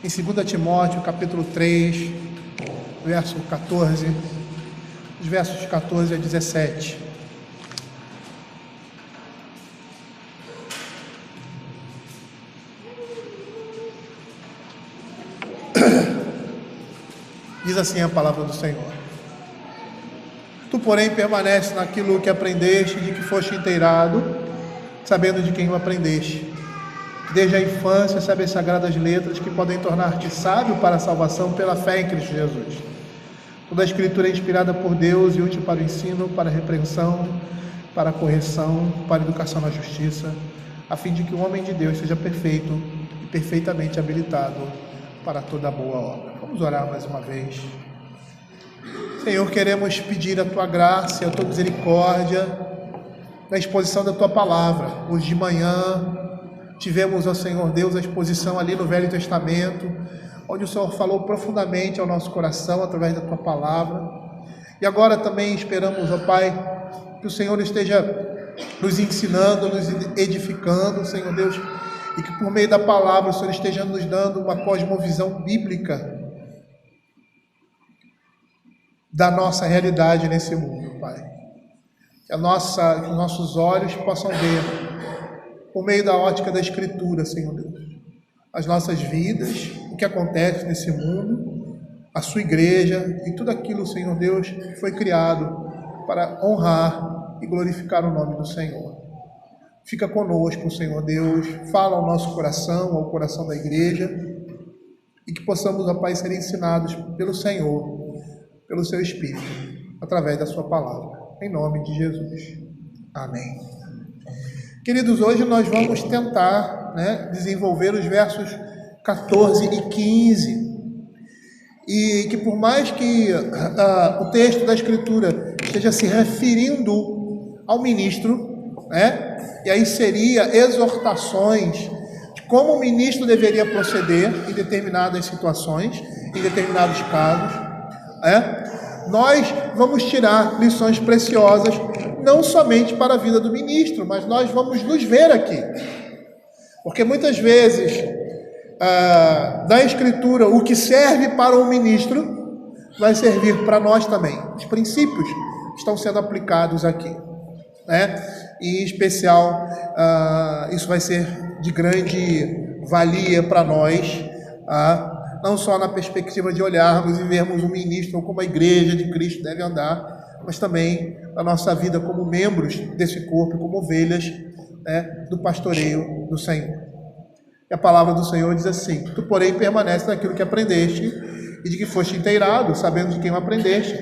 em 2 Timóteo, capítulo 3, verso 14, os versos 14 a 17. Diz assim a palavra do Senhor: Tu, porém, permanece naquilo que aprendeste, de que foste inteirado, sabendo de quem o aprendeste. Desde a infância, sabe as sagradas letras que podem tornar-te sábio para a salvação pela fé em Cristo Jesus. Toda a Escritura é inspirada por Deus e útil para o ensino, para a repreensão, para a correção, para a educação na justiça, a fim de que o homem de Deus seja perfeito e perfeitamente habilitado para toda boa obra. Vamos orar mais uma vez. Senhor, queremos pedir a Tua graça e a Tua misericórdia na exposição da Tua palavra. Hoje de manhã tivemos, ó Senhor Deus, a exposição ali no Velho Testamento, onde o Senhor falou profundamente ao nosso coração através da Tua palavra. E agora também esperamos, ó Pai, que o Senhor esteja nos ensinando, nos edificando, Senhor Deus, e que por meio da palavra o Senhor esteja nos dando uma cosmovisão bíblica da nossa realidade nesse mundo, Pai. Que os nossos olhos possam ver, por meio da ótica da Escritura, Senhor Deus, as nossas vidas, o que acontece nesse mundo, a Sua igreja e tudo aquilo, Senhor Deus, que foi criado para honrar e glorificar o nome do Senhor. Fica conosco, Senhor Deus, fala ao nosso coração, ao coração da igreja, e que possamos, ó Pai, ser ensinados pelo Senhor, pelo Seu Espírito, através da Sua palavra, em nome de Jesus. Amém. Queridos, hoje nós vamos tentar desenvolver os versos 14 e 15, e que por mais que o texto da Escritura esteja se referindo ao ministro, e aí seria exortações de como o ministro deveria proceder em determinadas situações, em determinados casos, nós vamos tirar lições preciosas, não somente para a vida do ministro, mas nós vamos nos ver aqui. Porque muitas vezes, da Escritura, o que serve para o ministro vai servir para nós também. Os princípios estão sendo aplicados aqui. E, em especial, isso vai ser de grande valia para nós, não só na perspectiva de olharmos e vermos o ministro como a igreja de Cristo deve andar, mas também a nossa vida como membros desse corpo, como ovelhas do pastoreio do Senhor. E a palavra do Senhor diz assim: Tu, porém, permanece naquilo que aprendeste e de que foste inteirado, sabendo de quem o aprendeste,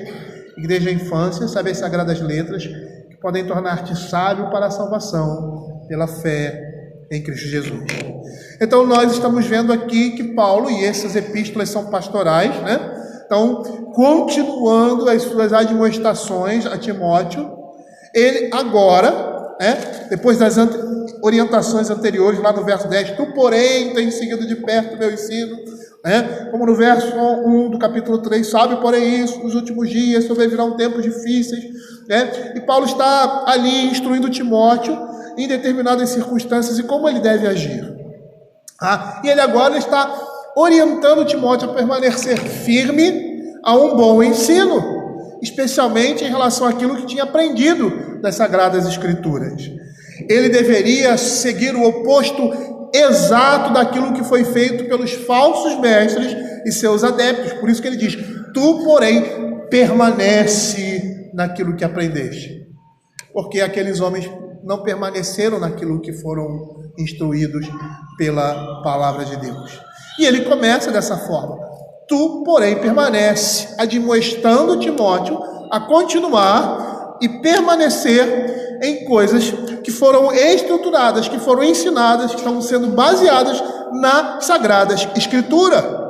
e que desde a infância sabe as sagradas letras que podem tornar-te sábio para a salvação pela fé em Cristo Jesus. Então nós estamos vendo aqui que Paulo, e essas epístolas são pastorais, então continuando as suas admoestações a Timóteo, ele agora, depois das orientações anteriores, lá no verso 10, tu, porém, tens seguido de perto o meu ensino, como no verso 1 do capítulo 3, sabe, porém, isso, nos últimos dias sobrevirão tempos difíceis, e Paulo está ali instruindo Timóteo em determinadas circunstâncias e como ele deve agir. E ele agora está orientando Timóteo a permanecer firme a um bom ensino, especialmente em relação àquilo que tinha aprendido das Sagradas Escrituras. Ele deveria seguir o oposto exato daquilo que foi feito pelos falsos mestres e seus adeptos. Por isso que ele diz: tu, porém, permanece naquilo que aprendeste. Porque aqueles homens não permaneceram naquilo que foram instruídos pela palavra de Deus. E ele começa dessa forma: tu, porém, permanece, admoestando Timóteo a continuar e permanecer em coisas que foram estruturadas, que foram ensinadas, que estão sendo baseadas na Sagrada Escritura.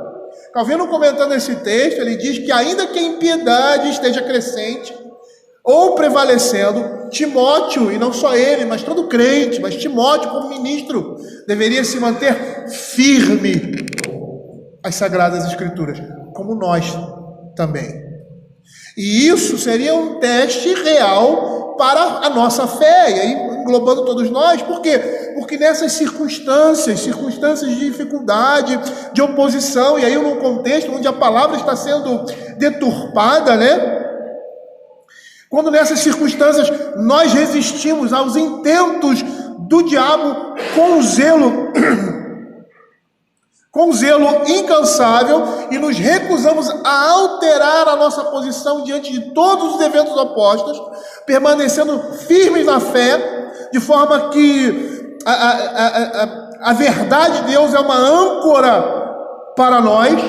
Calvino, comentando esse texto, ele diz que ainda que a impiedade esteja crescente ou prevalecendo, Timóteo, e não só ele, mas todo crente, mas Timóteo como ministro, deveria se manter firme às Sagradas Escrituras, como nós também. E isso seria um teste real para a nossa fé. E aí englobando todos nós. Por quê? Porque nessas circunstâncias de dificuldade, de oposição, e aí num contexto onde a palavra está sendo deturpada, né? Quando nessas circunstâncias nós resistimos aos intentos do diabo com zelo incansável e nos recusamos a alterar a nossa posição diante de todos os eventos opostos, permanecendo firmes na fé, de forma que a verdade de Deus é uma âncora para nós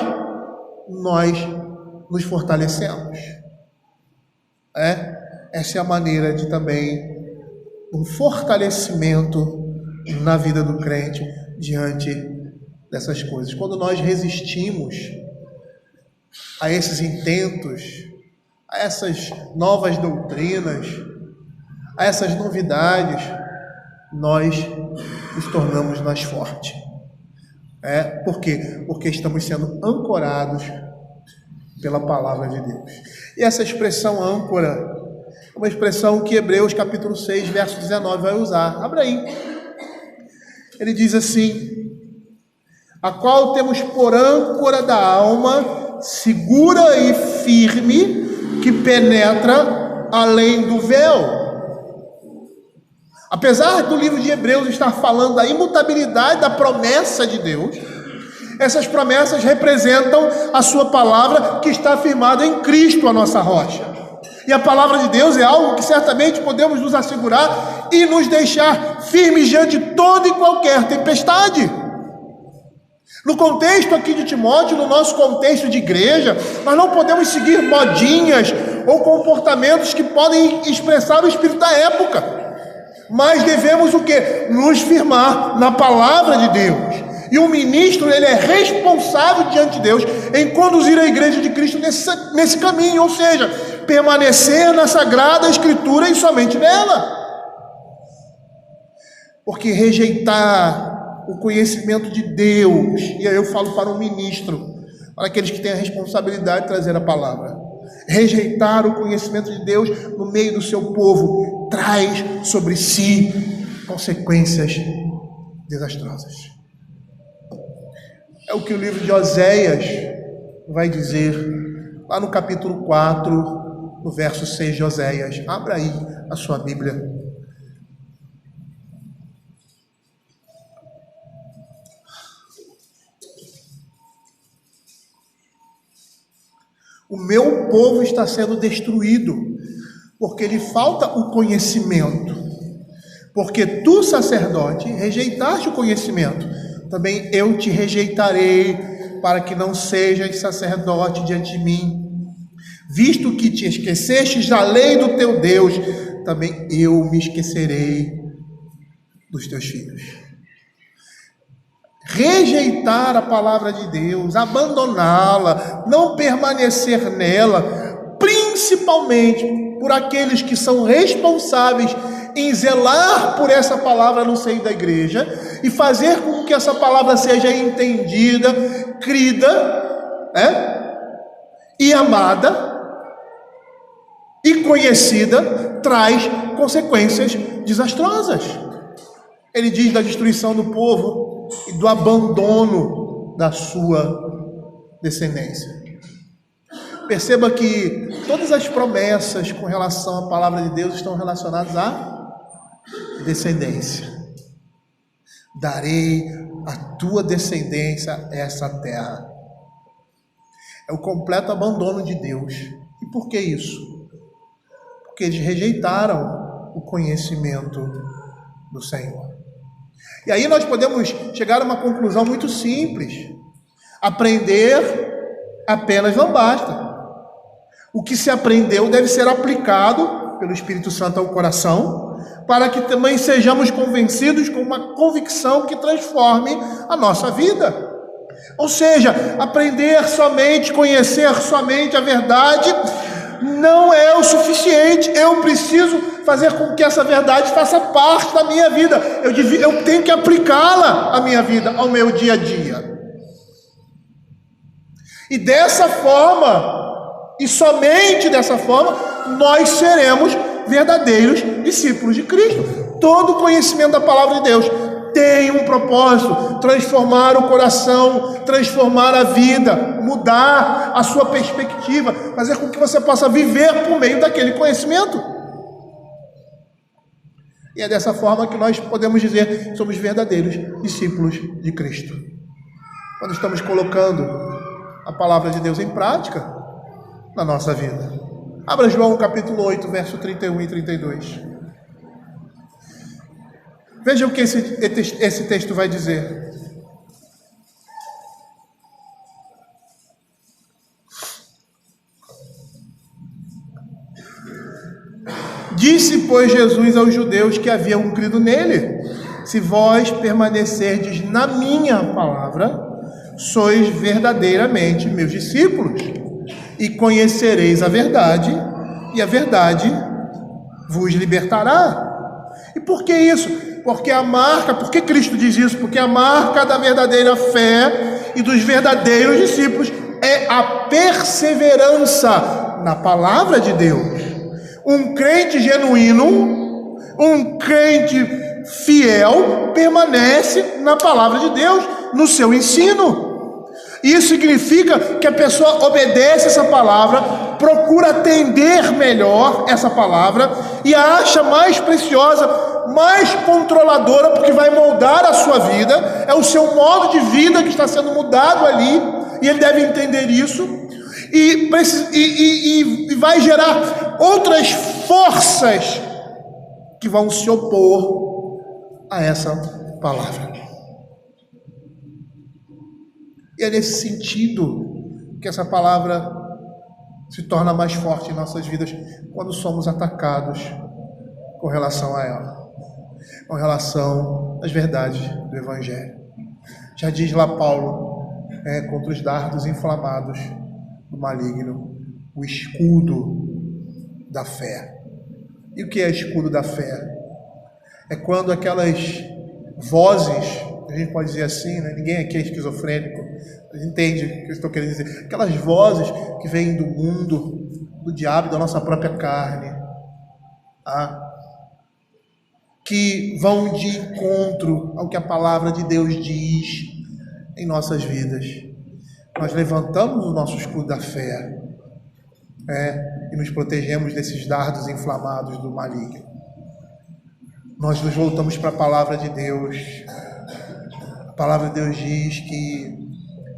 nos fortalecemos. Essa é a maneira de também um fortalecimento na vida do crente diante dessas coisas. Quando nós resistimos a esses intentos, a essas novas doutrinas, a essas novidades, nós nos tornamos mais fortes. Por quê? Porque estamos sendo ancorados pela palavra de Deus. E essa expressão âncora é uma expressão que Hebreus capítulo 6, verso 19 vai usar. Abra aí. Ele diz assim: a qual temos por âncora da alma, segura e firme, que penetra além do véu. Apesar do livro de Hebreus estar falando da imutabilidade da promessa de Deus, essas promessas representam a sua palavra que está firmada em Cristo, a nossa rocha. E a palavra de Deus é algo que certamente podemos nos assegurar e nos deixar firmes diante de toda e qualquer tempestade. No contexto aqui de Timóteo, no nosso contexto de igreja, nós não podemos seguir modinhas ou comportamentos que podem expressar o espírito da época, mas devemos o quê? Nos firmar na palavra de Deus. E o ministro, ele é responsável diante de Deus em conduzir a igreja de Cristo nesse caminho, ou seja, permanecer na Sagrada Escritura e somente nela. Porque rejeitar o conhecimento de Deus, e aí eu falo para o ministro, para aqueles que têm a responsabilidade de trazer a palavra, rejeitar o conhecimento de Deus no meio do seu povo traz sobre si consequências desastrosas. É o que o livro de Oséias vai dizer lá no capítulo 4, no verso 6 de Oséias. Abra aí a sua Bíblia. O meu povo está sendo destruído, porque lhe falta o conhecimento. Porque tu, sacerdote, rejeitaste o conhecimento, também eu te rejeitarei, para que não sejas sacerdote diante de mim. Visto que te esquecestes da lei do teu Deus, também eu me esquecerei dos teus filhos. Rejeitar a palavra de Deus, abandoná-la, não permanecer nela, principalmente por aqueles que são responsáveis em zelar por essa palavra no seio da igreja e fazer com que essa palavra seja entendida, crida, e amada e conhecida, traz consequências desastrosas. Ele diz da destruição do povo e do abandono da sua descendência. Perceba que todas as promessas com relação à palavra de Deus estão relacionadas à descendência. Darei à tua descendência essa terra. É o completo abandono de Deus. E por que isso? Porque eles rejeitaram o conhecimento do Senhor. E aí nós podemos chegar a uma conclusão muito simples. Aprender apenas não basta. O que se aprendeu deve ser aplicado pelo Espírito Santo ao coração, para que também sejamos convencidos com uma convicção que transforme a nossa vida. Ou seja, aprender somente, conhecer somente a verdade não é o suficiente. Eu preciso fazer com que essa verdade faça parte da minha vida. Eu tenho que aplicá-la à minha vida, ao meu dia a dia. E dessa forma, e somente dessa forma, nós seremos verdadeiros discípulos de Cristo. Todo conhecimento da palavra de Deus tem um propósito: transformar o coração, transformar a vida, mudar a sua perspectiva, fazer com que você possa viver por meio daquele conhecimento. E é dessa forma que nós podemos dizer que somos verdadeiros discípulos de Cristo, quando estamos colocando a palavra de Deus em prática na nossa vida. Abra João capítulo 8, verso 31 e 32. Veja o que esse texto vai dizer. Disse, pois, Jesus aos judeus que haviam crido nele: se vós permanecerdes na minha palavra, sois verdadeiramente meus discípulos, e conhecereis a verdade, e a verdade vos libertará. E por que isso? Por que Cristo diz isso? Porque a marca da verdadeira fé e dos verdadeiros discípulos é a perseverança na palavra de Deus. Um crente genuíno, um crente fiel, permanece na palavra de Deus, no seu ensino. Isso significa que a pessoa obedece essa palavra, procura atender melhor essa palavra e a acha mais preciosa, mais controladora, porque vai moldar a sua vida. É o seu modo de vida que está sendo mudado ali, e ele deve entender isso. E vai gerar outras forças que vão se opor a essa palavra. E é nesse sentido que essa palavra se torna mais forte em nossas vidas, quando somos atacados com relação a ela, com relação às verdades do Evangelho. Já diz lá Paulo, contra os dardos inflamados do maligno, o escudo da fé. E o que é escudo da fé? É quando aquelas vozes, a gente pode dizer assim, né? Ninguém aqui é esquizofrênico, a gente entende o que eu estou querendo dizer, aquelas vozes que vêm do mundo, do diabo, da nossa própria carne, que vão de encontro ao que a palavra de Deus diz em nossas vidas. Nós levantamos o nosso escudo da fé, e nos protegemos desses dardos inflamados do maligno. Nós nos voltamos para a palavra de Deus. A palavra de Deus diz que,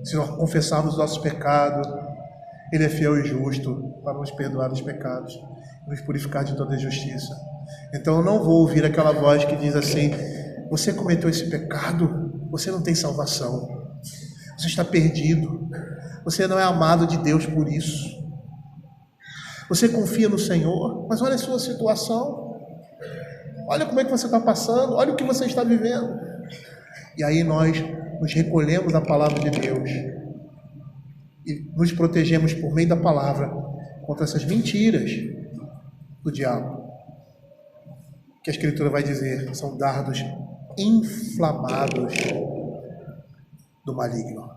se nós confessarmos os nossos pecados, Ele é fiel e justo para nos perdoar os pecados e nos purificar de toda injustiça. Então eu não vou ouvir aquela voz que diz assim: você cometeu esse pecado, você não tem salvação, você está perdido, você não é amado de Deus por isso. Você confia no Senhor, mas olha a sua situação, olha como é que você está passando, olha o que você está vivendo. E aí nós nos recolhemos à palavra de Deus e nos protegemos por meio da palavra contra essas mentiras do diabo, que a Escritura vai dizer são dardos inflamados do maligno.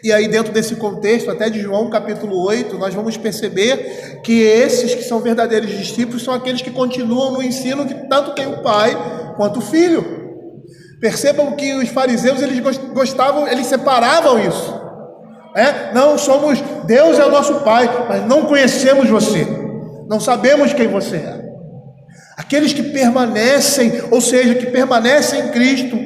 E aí, dentro desse contexto, até de João capítulo 8, nós vamos perceber que esses que são verdadeiros discípulos são aqueles que continuam no ensino que tanto tem o pai quanto o filho. Percebam que os fariseus, eles gostavam, eles separavam isso. Não, Deus é o nosso pai, mas não conhecemos você, não sabemos quem você é. Aqueles que permanecem, ou seja, que permanecem em Cristo,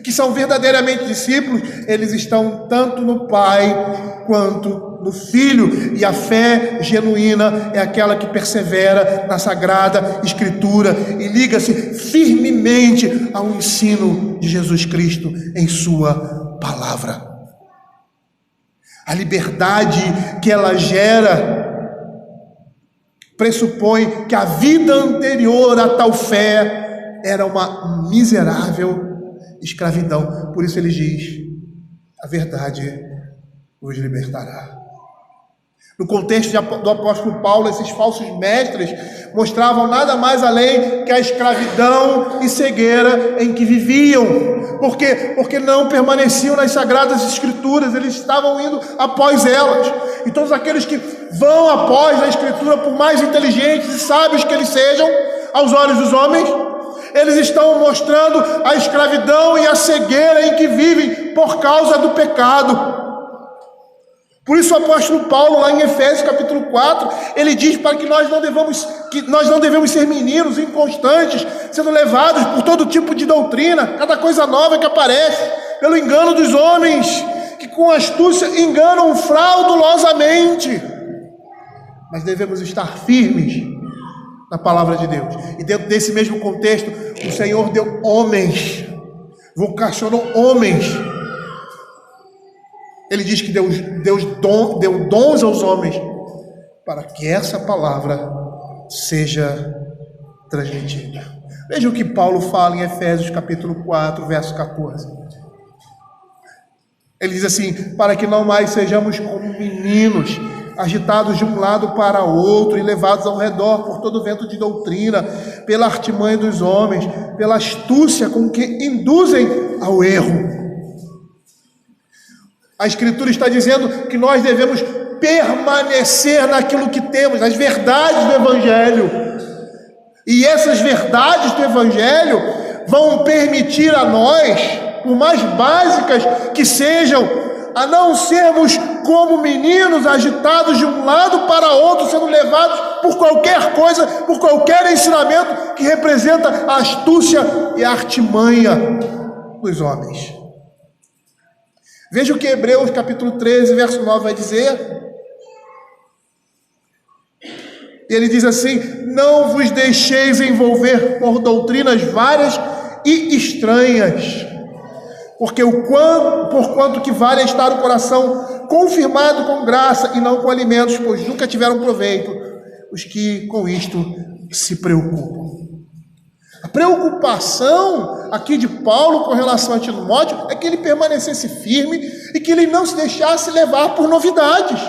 que são verdadeiramente discípulos, eles estão tanto no Pai quanto no Filho. E a fé genuína é aquela que persevera na Sagrada Escritura e liga-se firmemente ao ensino de Jesus Cristo em sua palavra. A liberdade que ela gera pressupõe que a vida anterior a tal fé era uma miserável escravidão. Por isso ele diz: a verdade vos libertará. No contexto do apóstolo Paulo, esses falsos mestres mostravam nada mais além que a escravidão e cegueira em que viviam. Por quê? Porque não permaneciam nas Sagradas Escrituras, eles estavam indo após elas. E todos aqueles que vão após a Escritura, por mais inteligentes e sábios que eles sejam, aos olhos dos homens. Eles estão mostrando a escravidão e a cegueira em que vivem por causa do pecado. Por isso o apóstolo Paulo, lá em Efésios capítulo 4, ele diz para que nós não devemos ser meninos inconstantes, sendo levados por todo tipo de doutrina, cada coisa nova que aparece, pelo engano dos homens, que com astúcia enganam fraudulosamente. Mas devemos estar firmes na palavra de Deus. E dentro desse mesmo contexto, o Senhor deu homens, vocacionou homens. Ele diz que Deus deu dons aos homens para que essa palavra seja transmitida. Veja o que Paulo fala em Efésios capítulo 4, verso 14. Ele diz assim: para que não mais sejamos como meninos, agitados de um lado para outro e levados ao redor por todo vento de doutrina, pela artimanha dos homens, pela astúcia com que induzem ao erro. A Escritura está dizendo que nós devemos permanecer naquilo que temos, nas verdades do Evangelho. E essas verdades do Evangelho vão permitir a nós, por mais básicas que sejam, a não sermos como meninos agitados de um lado para outro, sendo levados por qualquer coisa, por qualquer ensinamento que representa a astúcia e a artimanha dos homens. Veja o que Hebreus capítulo 13, verso 9 vai dizer. Ele diz assim: não vos deixeis envolver por doutrinas várias e estranhas, porque porquanto que vale estar o coração confirmado com graça e não com alimentos, pois nunca tiveram proveito os que com isto se preocupam. A preocupação aqui de Paulo com relação a Timóteo é que ele permanecesse firme e que ele não se deixasse levar por novidades,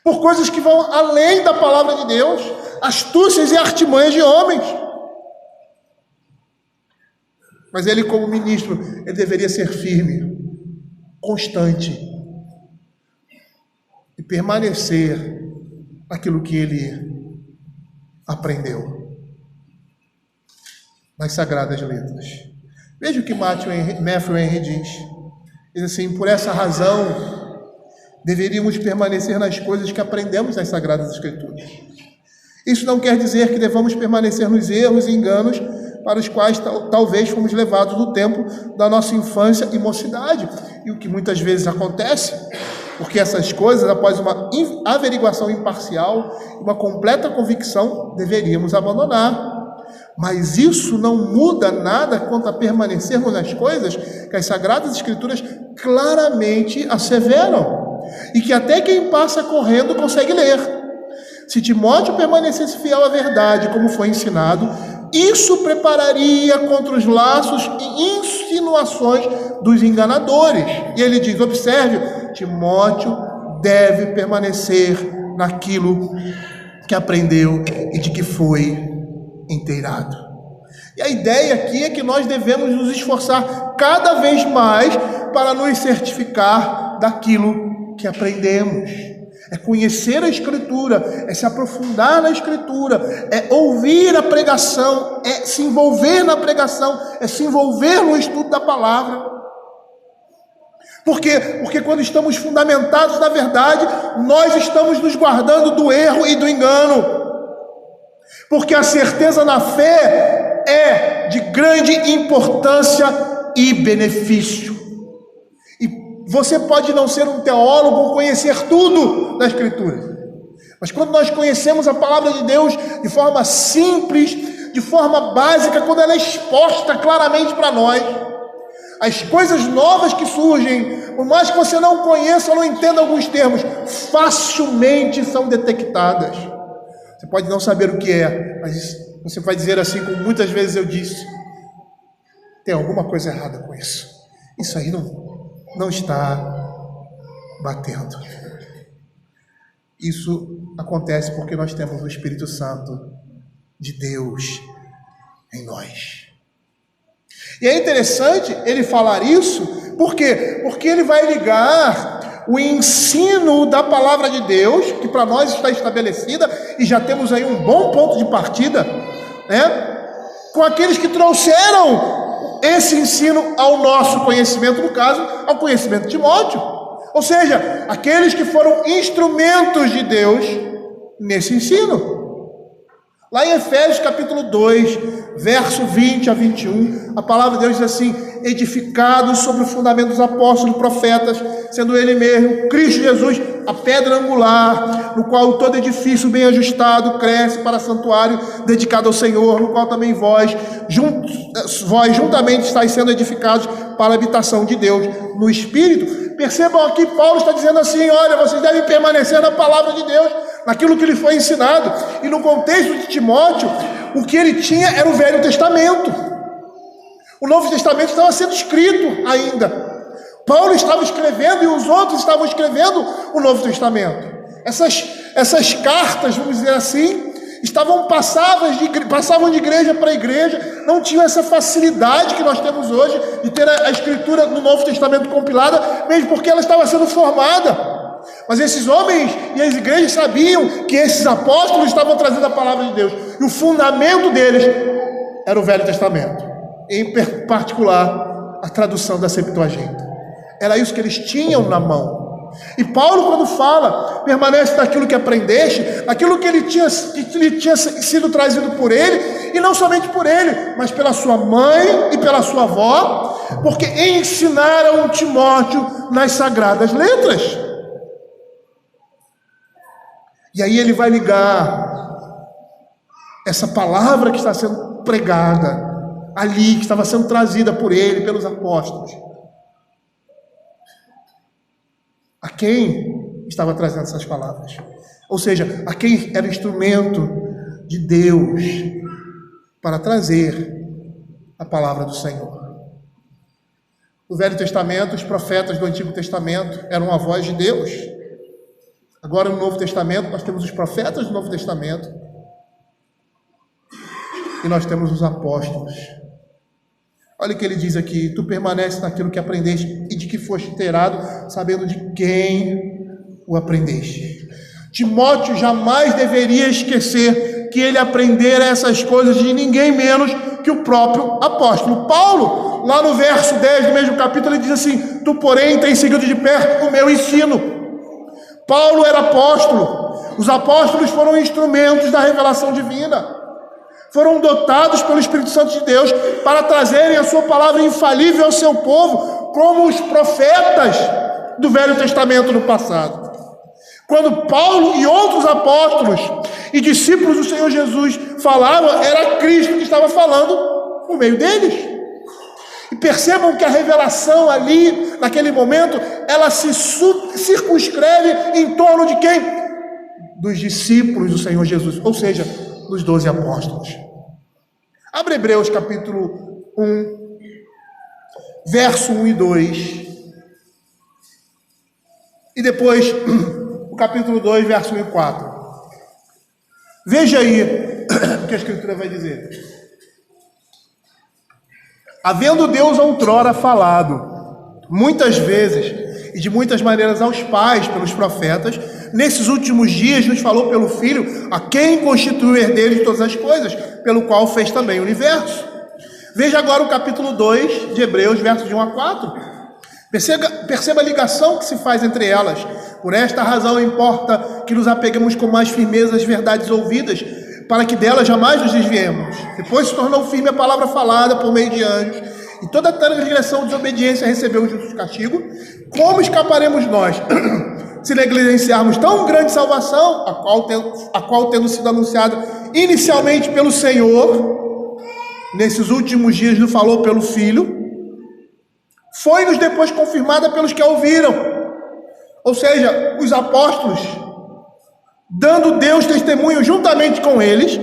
por coisas que vão além da palavra de Deus, astúcias e artimanhas de homens. Mas ele, como ministro, ele deveria ser firme, constante e permanecer naquilo que ele aprendeu nas Sagradas Letras. Veja o que Matthew Henry diz. Diz assim: por essa razão, deveríamos permanecer nas coisas que aprendemos nas Sagradas Escrituras. Isso não quer dizer que devamos permanecer nos erros e enganos para os quais talvez fomos levados no tempo da nossa infância e mocidade. E o que muitas vezes acontece, porque essas coisas, após uma averiguação imparcial e uma completa convicção, deveríamos abandonar. Mas isso não muda nada quanto a permanecermos nas coisas que as Sagradas Escrituras claramente asseveram, e que até quem passa correndo consegue ler. Se Timóteo permanecesse fiel à verdade, como foi ensinado, isso prepararia contra os laços e insinuações dos enganadores. E ele diz: observe, Timóteo deve permanecer naquilo que aprendeu e de que foi inteirado. E a ideia aqui é que nós devemos nos esforçar cada vez mais para nos certificar daquilo que aprendemos. É conhecer a Escritura, é se aprofundar na Escritura, é ouvir a pregação, é se envolver na pregação, é se envolver no estudo da palavra. Por quê? Porque quando estamos fundamentados na verdade, nós estamos nos guardando do erro e do engano. Porque a certeza na fé é de grande importância e benefício. E você pode não ser um teólogo ou conhecer tudo da Escritura, mas quando nós conhecemos a palavra de Deus de forma simples, de forma básica, quando ela é exposta claramente para nós, as coisas novas que surgem, por mais que você não conheça ou não entenda alguns termos, facilmente são detectadas. Você pode não saber o que é, mas você vai dizer assim, como muitas vezes eu disse: tem alguma coisa errada com isso. Isso aí não está batendo. Isso acontece porque nós temos o Espírito Santo de Deus em nós. E é interessante ele falar isso, por quê? Porque ele vai ligar o ensino da palavra de Deus, que para nós está estabelecida, e já temos aí um bom ponto de partida, com aqueles que trouxeram esse ensino ao nosso conhecimento, no caso, ao conhecimento de Timóteo. Ou seja, aqueles que foram instrumentos de Deus nesse ensino. Lá em Efésios capítulo 2, verso 20 a 21, a palavra de Deus diz assim: edificados sobre o fundamento dos apóstolos e profetas, sendo ele mesmo, Cristo Jesus, a pedra angular, no qual todo edifício bem ajustado cresce para santuário dedicado ao Senhor, no qual também vós juntamente estáis sendo edificados para a habitação de Deus no Espírito. Percebam aqui, Paulo está dizendo assim: olha, vocês devem permanecer na palavra de Deus, naquilo que lhe foi ensinado. E no contexto de Timóteo, o que ele tinha era o Velho Testamento. O Novo Testamento estava sendo escrito ainda. Paulo estava escrevendo e os outros estavam escrevendo o Novo Testamento. Essas cartas, vamos dizer assim, passavam de igreja para igreja, não tinham essa facilidade que nós temos hoje de ter a escritura no Novo Testamento compilada, mesmo porque ela estava sendo formada. Mas esses homens e as igrejas sabiam que esses apóstolos estavam trazendo a palavra de Deus, e o fundamento deles era o Velho Testamento, em particular a tradução da Septuaginta. Era isso que eles tinham na mão. E Paulo, quando fala, permanece naquilo que aprendeste, naquilo que lhe tinha sido trazido por ele, e não somente por ele, mas pela sua mãe e pela sua avó, porque ensinaram Timóteo nas sagradas letras. E aí ele vai ligar essa palavra que está sendo pregada ali, que estava sendo trazida por ele, pelos apóstolos, a quem estava trazendo essas palavras, ou seja, a quem era instrumento de Deus para trazer a palavra do Senhor. No Velho Testamento, os profetas do Antigo Testamento eram a voz de Deus. Agora no Novo Testamento nós temos os profetas do Novo Testamento e nós temos os apóstolos. Olha o que ele diz aqui: tu permaneces naquilo que aprendeste e de que foste inteirado, sabendo de quem o aprendeste. Timóteo jamais deveria esquecer que ele aprendera essas coisas de ninguém menos que o próprio apóstolo Paulo. Lá no verso 10 do mesmo capítulo ele diz assim: tu porém tens seguido de perto o meu ensino. Paulo era apóstolo. Os apóstolos foram instrumentos da revelação divina. Foram dotados pelo Espírito Santo de Deus para trazerem a sua palavra infalível ao seu povo, como os profetas do Velho Testamento no passado. Quando Paulo e outros apóstolos e discípulos do Senhor Jesus falavam, era Cristo que estava falando no meio deles. E percebam que a revelação ali, naquele momento, ela se circunscreve em torno de quem? Dos discípulos do Senhor Jesus, ou seja, dos 12 apóstolos. Abre Hebreus capítulo 1, verso 1 e 2. E depois o capítulo 2, verso 1 e 4. Veja aí o que a Escritura vai dizer. Havendo Deus outrora falado, muitas vezes e de muitas maneiras aos pais pelos profetas, nesses últimos dias nos falou pelo Filho, a quem constituiu o herdeiro de todas as coisas, pelo qual fez também o universo. Veja agora o capítulo 2 de Hebreus, versos de 1 a 4. Perceba a ligação que se faz entre elas. Por esta razão importa que nos apeguemos com mais firmeza às verdades ouvidas, para que delas jamais nos desviemos. Depois se tornou firme a palavra falada por meio de anjos, e toda transgressão ou desobediência recebeu um justo castigo. Como escaparemos nós, se negligenciarmos tão grande salvação, a qual tendo sido anunciada inicialmente pelo Senhor, nesses últimos dias nos falou pelo Filho, foi-nos depois confirmada pelos que a ouviram, ou seja, os apóstolos, dando Deus testemunho juntamente com eles,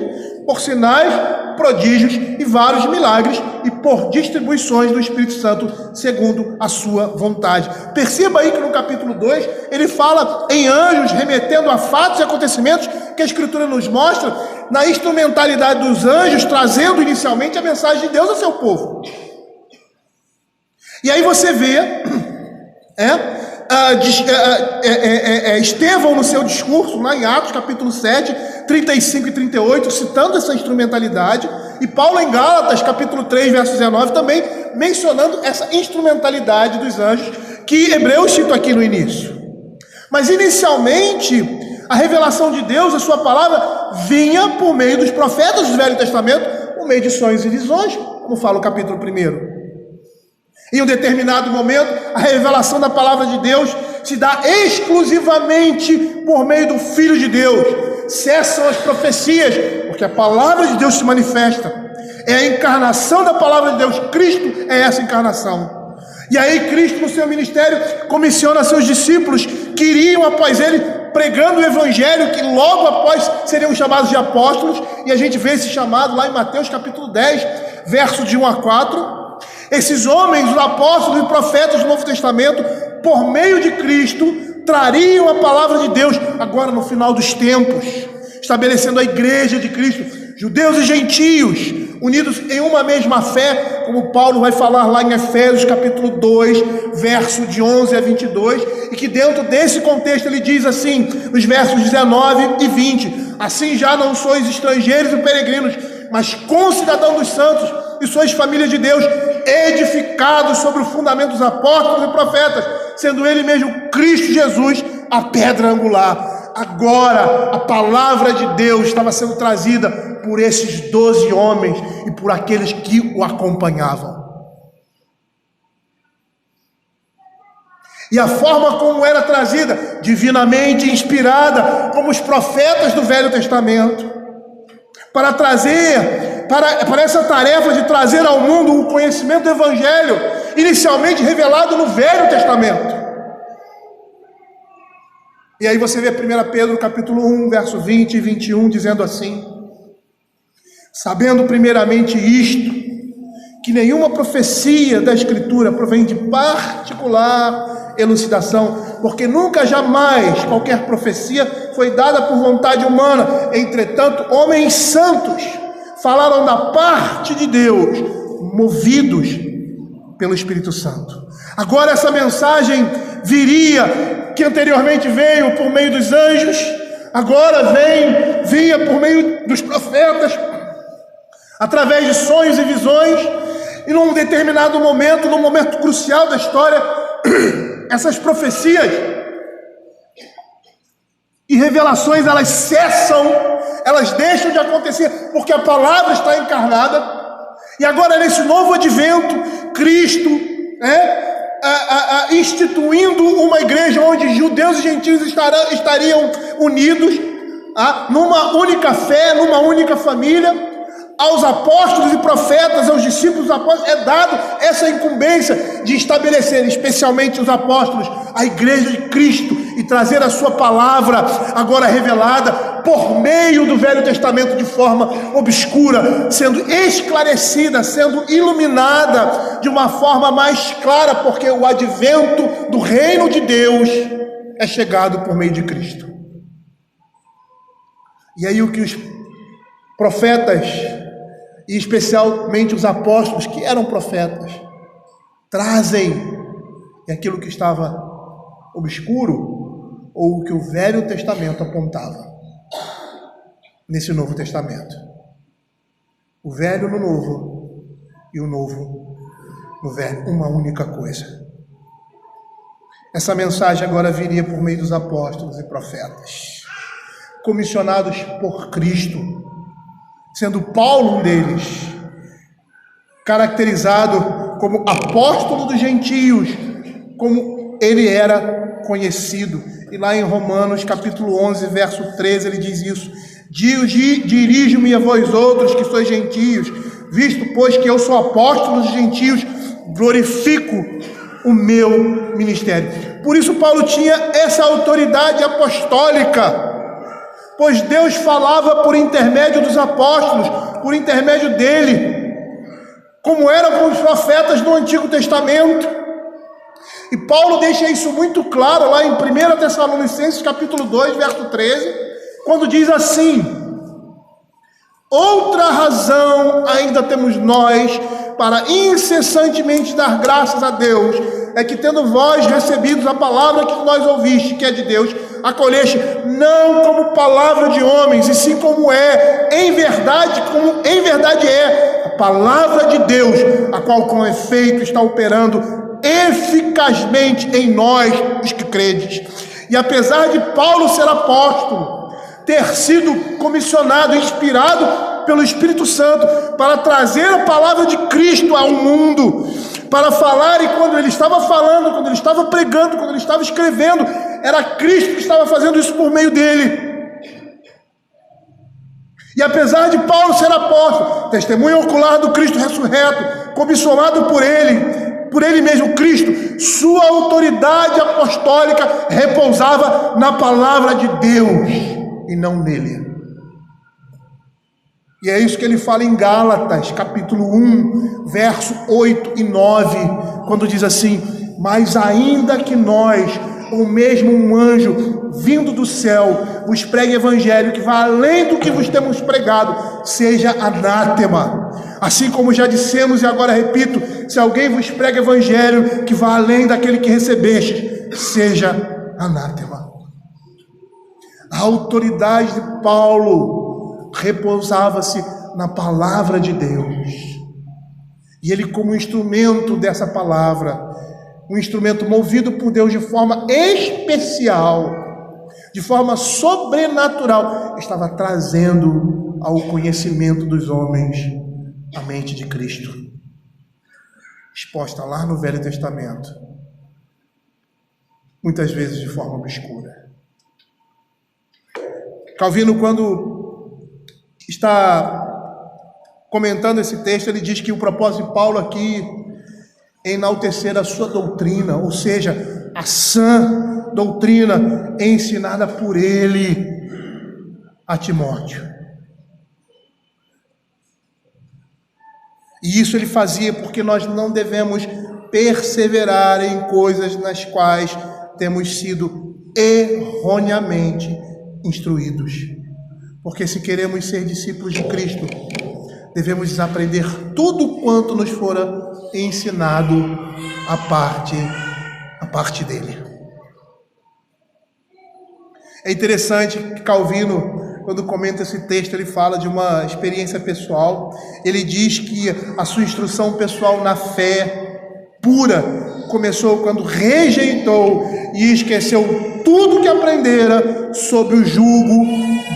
por sinais, prodígios e vários milagres, e por distribuições do Espírito Santo, segundo a sua vontade. Perceba aí que no capítulo 2, ele fala em anjos, remetendo a fatos e acontecimentos que a Escritura nos mostra, na instrumentalidade dos anjos, trazendo inicialmente a mensagem de Deus ao seu povo. E aí você vê Estevão no seu discurso, lá em Atos capítulo 7, 35 e 38, citando essa instrumentalidade, e Paulo em Gálatas capítulo 3, verso 19, também mencionando essa instrumentalidade dos anjos, que Hebreus cita aqui no início. Mas inicialmente, a revelação de Deus, a sua palavra, vinha por meio dos profetas do Velho Testamento, por meio de sonhos e visões, como fala o capítulo 1. Em um determinado momento, a revelação da palavra de Deus se dá exclusivamente por meio do Filho de Deus. Cessam as profecias, porque a palavra de Deus se manifesta. É a encarnação da palavra de Deus. Cristo é essa encarnação. E aí Cristo, no seu ministério, comissiona seus discípulos que iriam após ele, pregando o evangelho, que logo após seriam chamados de apóstolos. E a gente vê esse chamado lá em Mateus capítulo 10, verso de 1 a 4. Esses homens, os apóstolos e profetas do Novo Testamento, por meio de Cristo, trariam a palavra de Deus, agora no final dos tempos, estabelecendo a igreja de Cristo, judeus e gentios, unidos em uma mesma fé, como Paulo vai falar lá em Efésios capítulo 2, verso de 11 a 22, e que dentro desse contexto ele diz assim, nos versos 19 e 20, assim já não sois estrangeiros e peregrinos, mas concidadãos dos santos e sois família de Deus, edificados sobre o fundamento dos apóstolos e profetas, sendo ele mesmo Cristo Jesus a pedra angular. Agora a palavra de Deus estava sendo trazida por esses 12 homens e por aqueles que o acompanhavam. E a forma como era trazida, divinamente inspirada, como os profetas do Velho Testamento, para trazer, para essa tarefa de trazer ao mundo o conhecimento do Evangelho, inicialmente revelado no Velho Testamento. E aí você vê 1 Pedro capítulo 1, verso 20 e 21, dizendo assim: sabendo primeiramente isto, que nenhuma profecia da Escritura provém de particular elucidação, porque nunca jamais qualquer profecia foi dada por vontade humana. Entretanto, homens santos falaram da parte de Deus, movidos pelo Espírito Santo. Agora essa mensagem viria, que anteriormente veio por meio dos anjos, agora vinha por meio dos profetas, através de sonhos e visões, e num determinado momento, num momento crucial da história, essas profecias e revelações, elas cessam, elas deixam de acontecer, porque a palavra está encarnada, e agora nesse novo advento, Cristo, instituindo uma igreja onde judeus e gentios estariam unidos, numa única fé, numa única família. Aos apóstolos e profetas, aos discípulos dos apóstolos, é dado essa incumbência de estabelecer, especialmente os apóstolos, a igreja de Cristo e trazer a sua palavra agora revelada por meio do Velho Testamento de forma obscura, sendo esclarecida, sendo iluminada de uma forma mais clara, porque o advento do reino de Deus é chegado por meio de Cristo. E aí o que os profetas, e especialmente os apóstolos que eram profetas, trazem aquilo que estava obscuro, ou o que o Velho Testamento apontava nesse Novo Testamento. O velho no novo e o novo no velho, uma única coisa. Essa mensagem agora viria por meio dos apóstolos e profetas, comissionados por Cristo, sendo Paulo um deles, caracterizado como apóstolo dos gentios, como ele era conhecido. E lá em Romanos capítulo 11, verso 13, ele diz isso: dirijo-me a vós outros que sois gentios, visto pois que eu sou apóstolo dos gentios, glorifico o meu ministério. Por isso Paulo tinha essa autoridade apostólica, pois Deus falava por intermédio dos apóstolos, por intermédio dele, como era com os profetas do Antigo Testamento. E Paulo deixa isso muito claro lá em 1 Tessalonicenses capítulo 2, verso 13, quando diz assim: outra razão ainda temos nós para incessantemente dar graças a Deus, é que tendo vós recebido a palavra que nós ouviste, que é de Deus, acolheste não como palavra de homens, e sim como em verdade é a palavra de Deus, a qual com efeito está operando eficazmente em nós, os que credes. E apesar de Paulo ser apóstolo, ter sido comissionado, inspirado pelo Espírito Santo para trazer a palavra de Cristo ao mundo, para falar, e quando ele estava falando, quando ele estava pregando, quando ele estava escrevendo, era Cristo que estava fazendo isso por meio dele. E apesar de Paulo ser apóstolo, testemunha ocular do Cristo ressurreto, comissionado por ele mesmo, Cristo, sua autoridade apostólica repousava na palavra de Deus e não nele. E é isso que ele fala em Gálatas, capítulo 1, verso 8 e 9, quando diz assim: mas ainda que nós, ou mesmo um anjo vindo do céu, vos pregue evangelho que vá além do que vos temos pregado, seja anátema. Assim como já dissemos e agora repito, se alguém vos prega evangelho que vá além daquele que recebestes, seja anátema. A autoridade de Paulo repousava-se na palavra de Deus, e ele, como instrumento dessa palavra, um instrumento movido por Deus de forma especial, de forma sobrenatural, estava trazendo ao conhecimento dos homens a mente de Cristo, exposta lá no Velho Testamento, muitas vezes de forma obscura. Calvino, quando está comentando esse texto, ele diz que o propósito de Paulo aqui é enaltecer a sua doutrina, ou seja, a sã doutrina ensinada por ele a Timóteo. E isso ele fazia porque nós não devemos perseverar em coisas nas quais temos sido erroneamente instruídos. Porque se queremos ser discípulos de Cristo, devemos desaprender tudo quanto nos fora ensinado a parte dele. É interessante que Calvino, quando comenta esse texto, ele fala de uma experiência pessoal. Ele diz que a sua instrução pessoal na fé pura começou quando rejeitou e esqueceu tudo que aprendera sob o jugo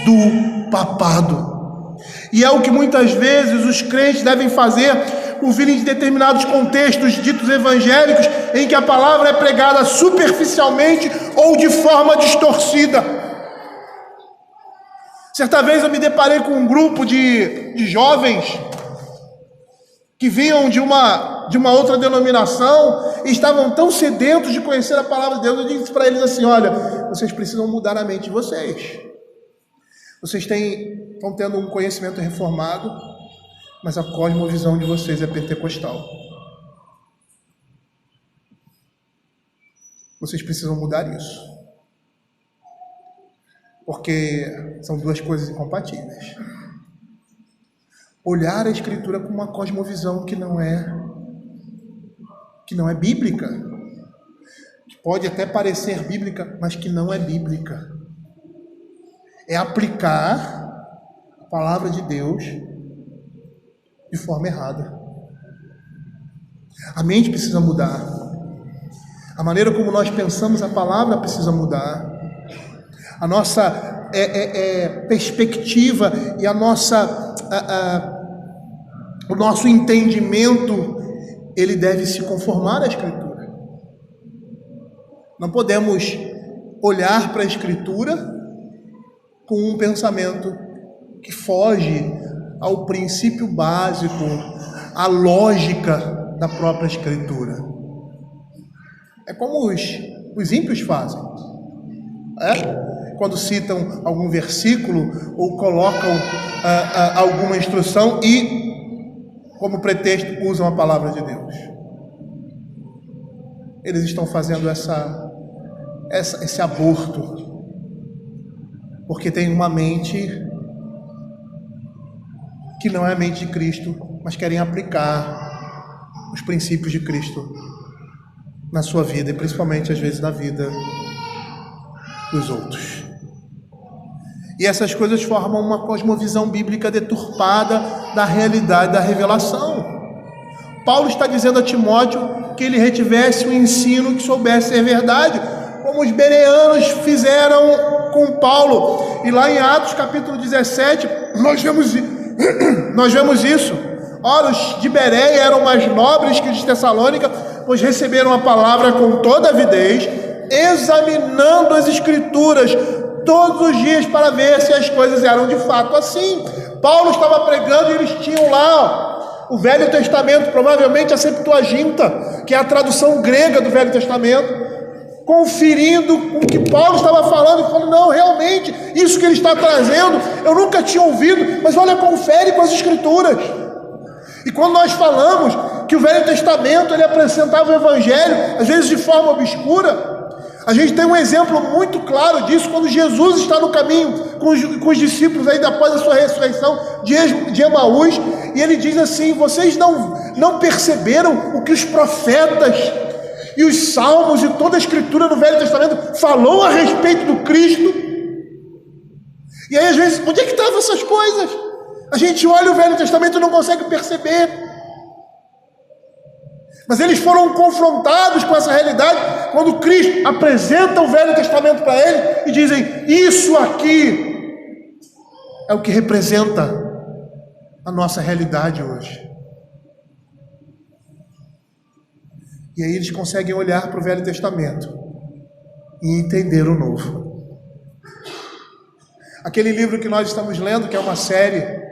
do papado. E é o que muitas vezes os crentes devem fazer por virem de determinados contextos ditos evangélicos, em que a palavra é pregada superficialmente ou de forma distorcida. Certa vez eu me deparei com um grupo de jovens que vinham de uma outra denominação e estavam tão sedentos de conhecer a palavra de Deus. Eu disse para eles assim: olha, vocês precisam mudar a mente de vocês. Vocês estão tendo um conhecimento reformado, mas a cosmovisão de vocês é pentecostal. Vocês precisam mudar isso, porque são duas coisas incompatíveis. Olhar a Escritura com uma cosmovisão que não é bíblica, que pode até parecer bíblica, mas que não é bíblica. É aplicar a palavra de Deus de forma errada. A mente precisa mudar. A maneira como nós pensamos a palavra precisa mudar. A nossa perspectiva e o nosso entendimento, ele deve se conformar à Escritura. Não podemos olhar para a Escritura com um pensamento que foge ao princípio básico, à lógica da própria Escritura. É como os ímpios fazem. Quando citam algum versículo ou colocam alguma instrução e, como pretexto, usam a palavra de Deus. Eles estão fazendo esse aborto, porque tem uma mente que não é a mente de Cristo, mas querem aplicar os princípios de Cristo na sua vida e principalmente às vezes na vida dos outros. E essas coisas formam uma cosmovisão bíblica deturpada da realidade da revelação. Paulo está dizendo a Timóteo que ele retivesse um ensino que soubesse ser verdade, como os bereanos fizeram com Paulo. E lá em Atos capítulo 17, nós vemos isso. Ora, os de Bereia eram mais nobres que os de Tessalônica, pois receberam a palavra com toda avidez, examinando as Escrituras todos os dias para ver se as coisas eram de fato assim. Paulo estava pregando e eles tinham lá o Velho Testamento, provavelmente a Septuaginta, que é a tradução grega do Velho Testamento, conferindo com o que Paulo estava falando e falando, não, realmente, isso que ele está trazendo, eu nunca tinha ouvido, mas olha, confere com as Escrituras. E quando nós falamos que o Velho Testamento ele apresentava o Evangelho, às vezes de forma obscura, a gente tem um exemplo muito claro disso quando Jesus está no caminho com os discípulos ainda após a sua ressurreição de Emaús, e ele diz assim: vocês não perceberam o que os profetas e os salmos e toda a escritura do Velho Testamento falou a respeito do Cristo? E aí às vezes, onde é que estavam essas coisas? A gente olha o Velho Testamento e não consegue perceber. Mas eles foram confrontados com essa realidade quando Cristo apresenta o Velho Testamento para eles e dizem: isso aqui é o que representa a nossa realidade hoje. E aí eles conseguem olhar para o Velho Testamento e entender o Novo. Aquele livro que nós estamos lendo, que é uma série,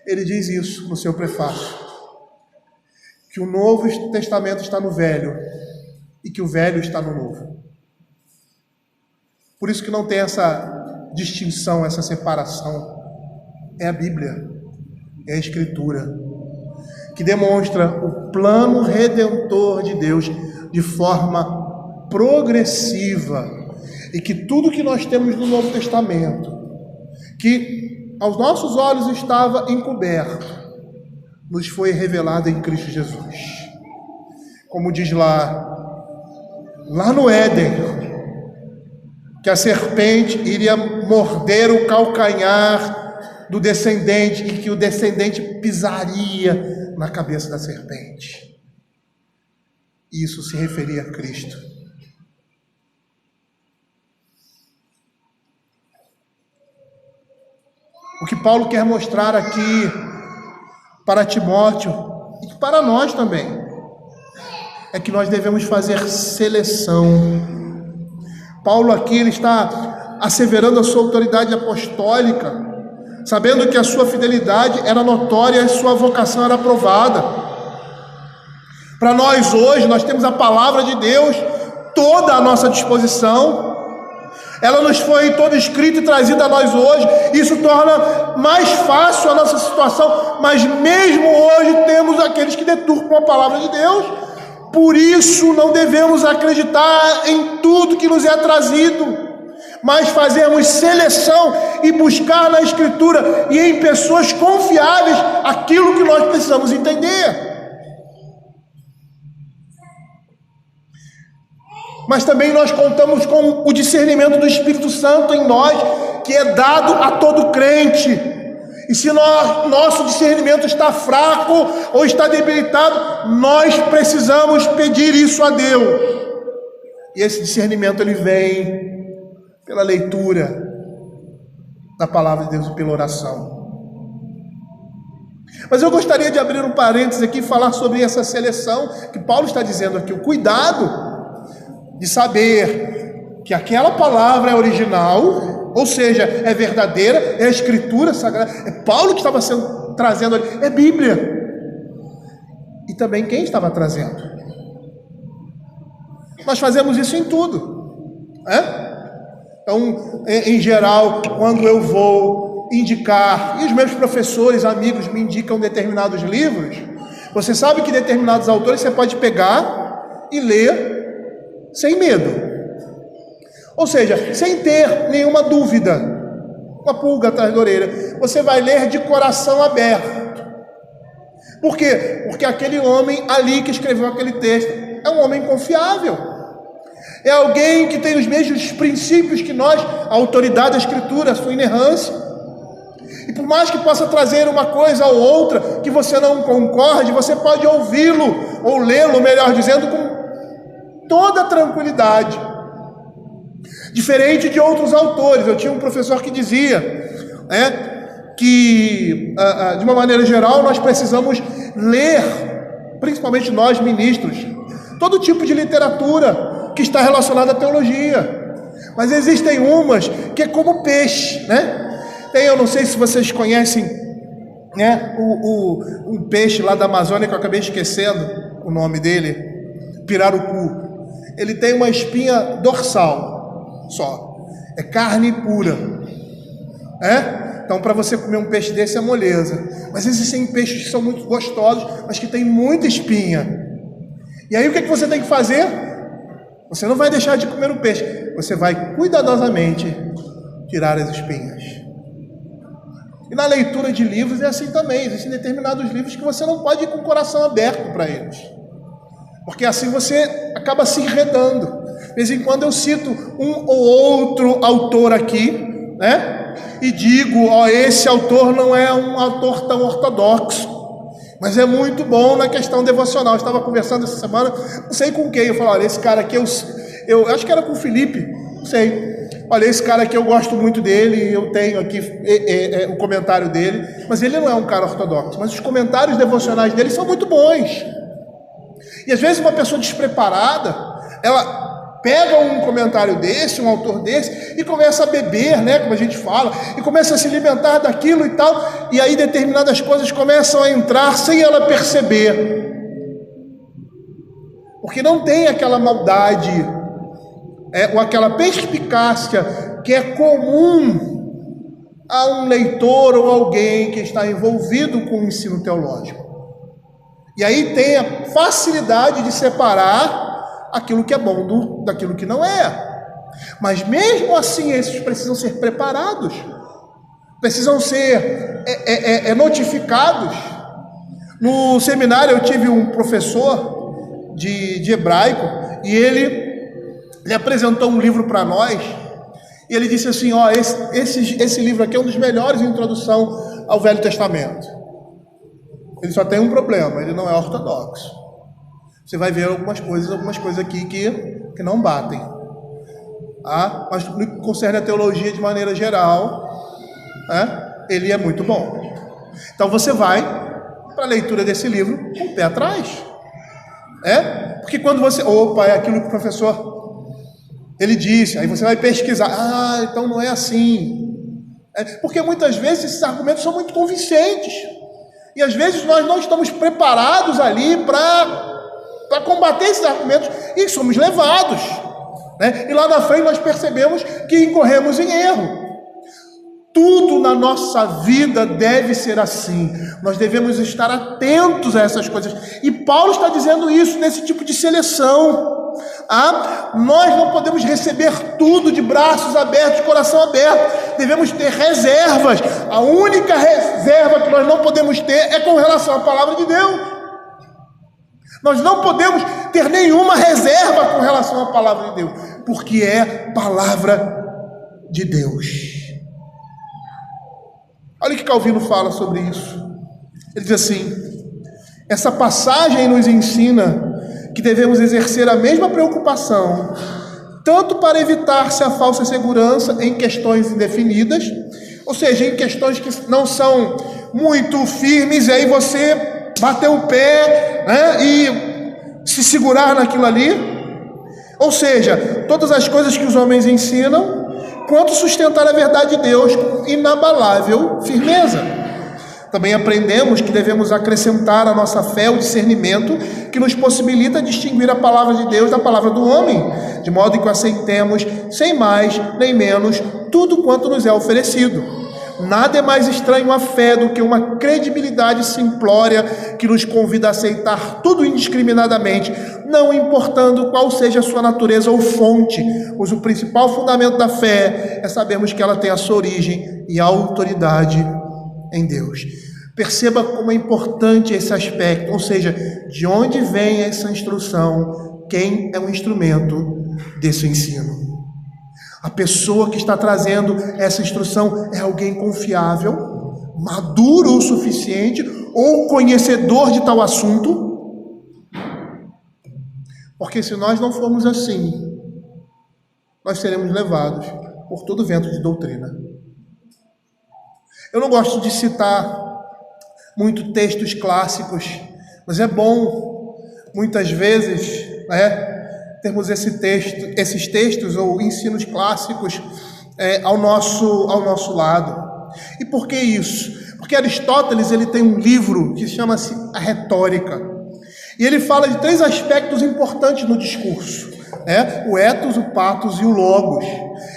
ele diz isso no seu prefácio, que o Novo Testamento está no Velho e que o Velho está no Novo. Por isso que não tem essa distinção, essa separação. É a Bíblia, é a Escritura, que demonstra o plano redentor de Deus de forma progressiva, e que tudo que nós temos no Novo Testamento, que aos nossos olhos estava encoberto, nos foi revelado em Cristo Jesus. Como diz lá no Éden, que a serpente iria morder o calcanhar do descendente e que o descendente pisaria na cabeça da serpente. Isso se referia a Cristo. O que Paulo quer mostrar aqui para Timóteo e para nós também é que nós devemos fazer seleção. Paulo aqui ele está asseverando a sua autoridade apostólica, sabendo que a sua fidelidade era notória e a sua vocação era aprovada. Para nós hoje, nós temos a palavra de Deus toda à nossa disposição. Ela nos foi toda escrita e trazida a nós hoje. Isso torna mais fácil a nossa situação, mas mesmo hoje temos aqueles que deturpam a palavra de Deus. Por isso não devemos acreditar em tudo que nos é trazido, mas fazermos seleção e buscar na Escritura e em pessoas confiáveis aquilo que nós precisamos entender. Mas também nós contamos com o discernimento do Espírito Santo em nós, que é dado a todo crente. E se nosso discernimento está fraco ou está debilitado, nós precisamos pedir isso a Deus. E esse discernimento ele vem pela leitura da palavra de Deus e pela oração. Mas eu gostaria de abrir um parênteses aqui e falar sobre essa seleção que Paulo está dizendo aqui, o cuidado de saber que aquela palavra é original, ou seja, é verdadeira, é a Escritura Sagrada, é Paulo que estava trazendo ali, é Bíblia. E também quem estava trazendo? Nós fazemos isso em tudo, Então, em geral, quando eu vou indicar, e os meus professores, amigos me indicam determinados livros, você sabe que determinados autores você pode pegar e ler sem medo, ou seja, sem ter nenhuma dúvida, uma pulga atrás da orelha. Você vai ler de coração aberto, Por quê? Porque aquele homem ali que escreveu aquele texto é um homem confiável. É alguém que tem os mesmos princípios que nós, a autoridade da Escritura, a sua inerrância. E por mais que possa trazer uma coisa ou outra que você não concorde, você pode ouvi-lo, ou lê-lo, melhor dizendo, com toda tranquilidade. Diferente de outros autores. Eu tinha um professor que dizia, que, de uma maneira geral, nós precisamos ler, principalmente nós ministros, todo tipo de literatura que está relacionada à teologia. Mas existem umas que é como peixe, Tem, eu não sei se vocês conhecem, um peixe lá da Amazônia, que eu acabei esquecendo o nome dele, pirarucu. Ele tem uma espinha dorsal só, é carne pura, Então, para você comer um peixe desse é moleza. Mas existem peixes que são muito gostosos, mas que tem muita espinha. E aí o que você tem que fazer? Você não vai deixar de comer o peixe, você vai cuidadosamente tirar as espinhas. E na leitura de livros é assim também. Existem determinados livros que você não pode ir com o coração aberto para eles, porque assim você acaba se enredando. De vez em quando eu cito um ou outro autor aqui, e digo, esse autor não é um autor tão ortodoxo, mas é muito bom na questão devocional. Eu estava conversando essa semana, não sei com quem, eu falei, olha, esse cara aqui, eu acho que era com o Felipe, não sei, olha, esse cara aqui eu gosto muito dele, eu tenho aqui o comentário dele, mas ele não é um cara ortodoxo, mas os comentários devocionais dele são muito bons. E às vezes uma pessoa despreparada, ela pega um comentário desse, um autor desse, e começa a beber, como a gente fala, e começa a se alimentar daquilo e tal, e aí determinadas coisas começam a entrar sem ela perceber, porque não tem aquela maldade, ou aquela perspicácia que é comum a um leitor ou alguém que está envolvido com o ensino teológico. E aí tem a facilidade de separar aquilo que é bom daquilo que não é. Mas mesmo assim, esses precisam ser preparados, precisam ser notificados. No seminário eu tive um professor de hebraico, e ele apresentou um livro para nós, e ele disse assim, esse livro aqui é um dos melhores em introdução ao Velho Testamento. Ele só tem um problema, ele não é ortodoxo. Você vai ver algumas coisas aqui que não batem. Mas no que concerne a teologia de maneira geral, ele é muito bom. Então você vai para a leitura desse livro com o pé atrás. Porque quando você... é aquilo que o professor ele disse, aí você vai pesquisar. Então não é assim. Porque muitas vezes esses argumentos são muito convincentes. E às vezes nós não estamos preparados ali para combater esses argumentos, e somos levados, e lá na frente nós percebemos que incorremos em erro. Tudo na nossa vida deve ser assim. Nós devemos estar atentos a essas coisas, e Paulo está dizendo isso nesse tipo de seleção. Nós não podemos receber tudo de braços abertos, de coração aberto. Devemos ter reservas. A única reserva que nós não podemos ter é com relação à palavra de Deus. Nós não podemos ter nenhuma reserva com relação à palavra de Deus, porque é palavra de Deus. Olha o que Calvino fala sobre isso. Ele diz assim: essa passagem nos ensina que devemos exercer a mesma preocupação, tanto para evitar-se a falsa segurança em questões indefinidas, ou seja, em questões que não são muito firmes, e aí você bater o pé, e se segurar naquilo ali. Ou seja, todas as coisas que os homens ensinam, quanto sustentar a verdade de Deus com inabalável firmeza. Também aprendemos que devemos acrescentar à nossa fé o discernimento que nos possibilita distinguir a palavra de Deus da palavra do homem, de modo que aceitemos, sem mais nem menos, tudo quanto nos é oferecido. Nada é mais estranho à fé do que uma credibilidade simplória que nos convida a aceitar tudo indiscriminadamente, não importando qual seja a sua natureza ou fonte, pois o principal fundamento da fé é sabermos que ela tem a sua origem e a autoridade em Deus. Perceba como é importante esse aspecto, ou seja, de onde vem essa instrução, quem é o instrumento desse ensino. A pessoa que está trazendo essa instrução é alguém confiável, maduro o suficiente ou conhecedor de tal assunto? Porque se nós não formos assim, nós seremos levados por todo vento de doutrina. Eu não gosto de citar muito textos clássicos, mas é bom, muitas vezes, termos esses textos ou ensinos clássicos ao nosso lado. E por que isso? Porque Aristóteles ele tem um livro que chama-se A Retórica. E ele fala de 3 aspectos importantes no discurso. O ethos, o pathos e o logos.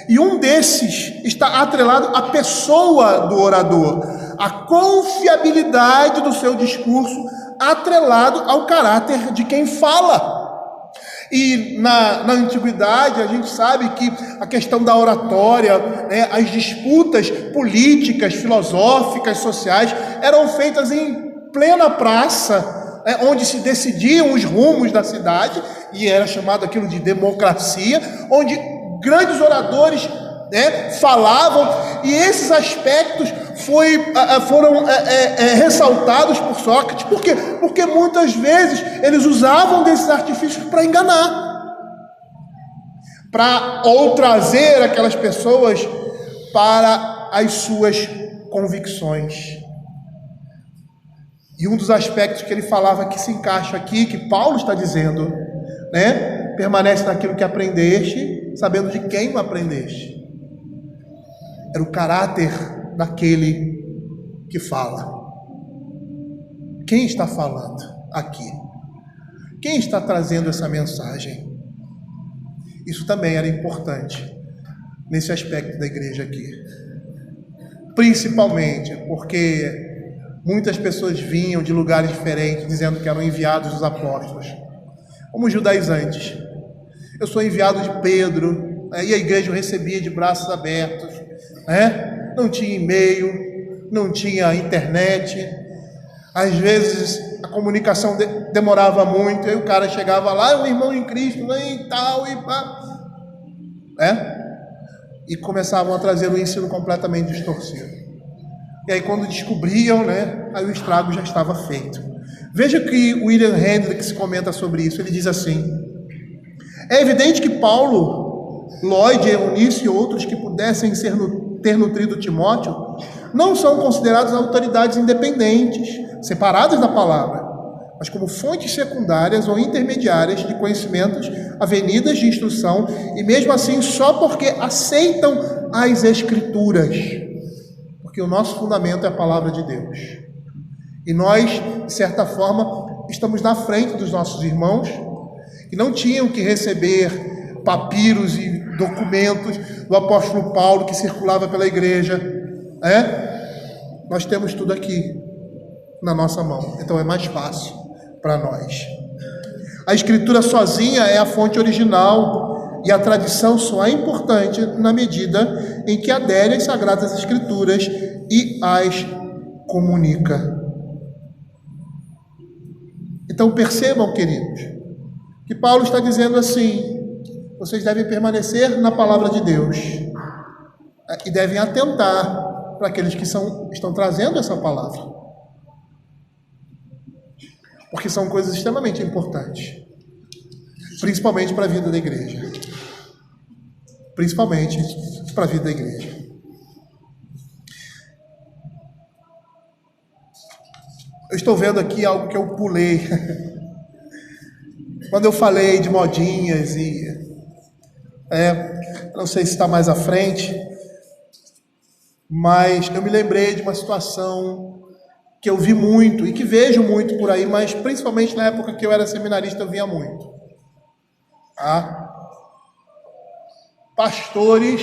E um desses está atrelado à pessoa do orador, a confiabilidade do seu discurso atrelado ao caráter de quem fala. E na antiguidade a gente sabe que a questão da oratória, as disputas políticas, filosóficas, sociais eram feitas em plena praça, onde se decidiam os rumos da cidade, e era chamado aquilo de democracia, onde grandes oradores falavam, e esses aspectos foram ressaltados por Sócrates. Por quê? Porque muitas vezes eles usavam desses artifícios para enganar, ou trazer aquelas pessoas para as suas convicções. E um dos aspectos que ele falava que se encaixa aqui, que Paulo está dizendo, permanece naquilo que aprendeste, sabendo de quem o aprendeste. Era o caráter daquele que fala. Quem está falando aqui? Quem está trazendo essa mensagem? Isso também era importante nesse aspecto da igreja aqui. Principalmente porque muitas pessoas vinham de lugares diferentes, dizendo que eram enviados dos apóstolos, como os judaizantes. Eu sou enviado de Pedro, e a igreja o recebia de braços abertos, não tinha e-mail, não tinha internet, às vezes a comunicação demorava muito, aí o cara chegava lá, o irmão em Cristo, e tal, e pá, e começavam a trazer um ensino completamente distorcido. E aí quando descobriam, aí o estrago já estava feito. Veja que William Hendricks comenta sobre isso. Ele diz assim: é evidente que Paulo, Lloyd, Eunice e outros que pudessem ter nutrido Timóteo não são considerados autoridades independentes, separadas da palavra, mas como fontes secundárias ou intermediárias de conhecimentos, avenidas de instrução, e mesmo assim só porque aceitam as Escrituras. Porque o nosso fundamento é a palavra de Deus. E nós, de certa forma, estamos na frente dos nossos irmãos, que não tinham que receber papiros e documentos do apóstolo Paulo que circulava pela igreja. Nós temos tudo aqui na nossa mão, então é mais fácil para nós. A Escritura sozinha é a fonte original, e a tradição só é importante na medida em que adere às Sagradas Escrituras e as comunica. Então percebam, queridos, que Paulo está dizendo assim: vocês devem permanecer na palavra de Deus e devem atentar para aqueles que estão trazendo essa palavra, porque são coisas extremamente importantes, principalmente para a vida da igreja. Principalmente para a vida da igreja. Eu estou vendo aqui algo que eu pulei. Quando eu falei de modinhas não sei se está mais à frente, mas eu me lembrei de uma situação que eu vi muito e que vejo muito por aí, mas principalmente na época que eu era seminarista eu via muito. Pastores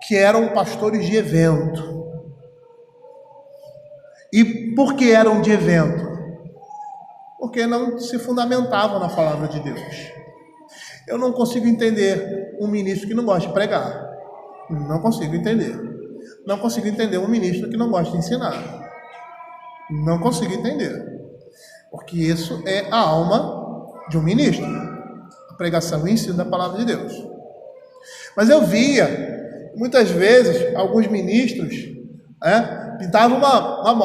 que eram pastores de evento. E por que eram de evento? Porque não se fundamentavam na palavra de Deus. Eu não consigo entender um ministro que não gosta de pregar. Não consigo entender. Não consigo entender um ministro que não gosta de ensinar. Não consigo entender. Porque isso é a alma de um ministro. A pregação e o ensino da palavra de Deus. Mas eu via, muitas vezes, alguns ministros pintavam como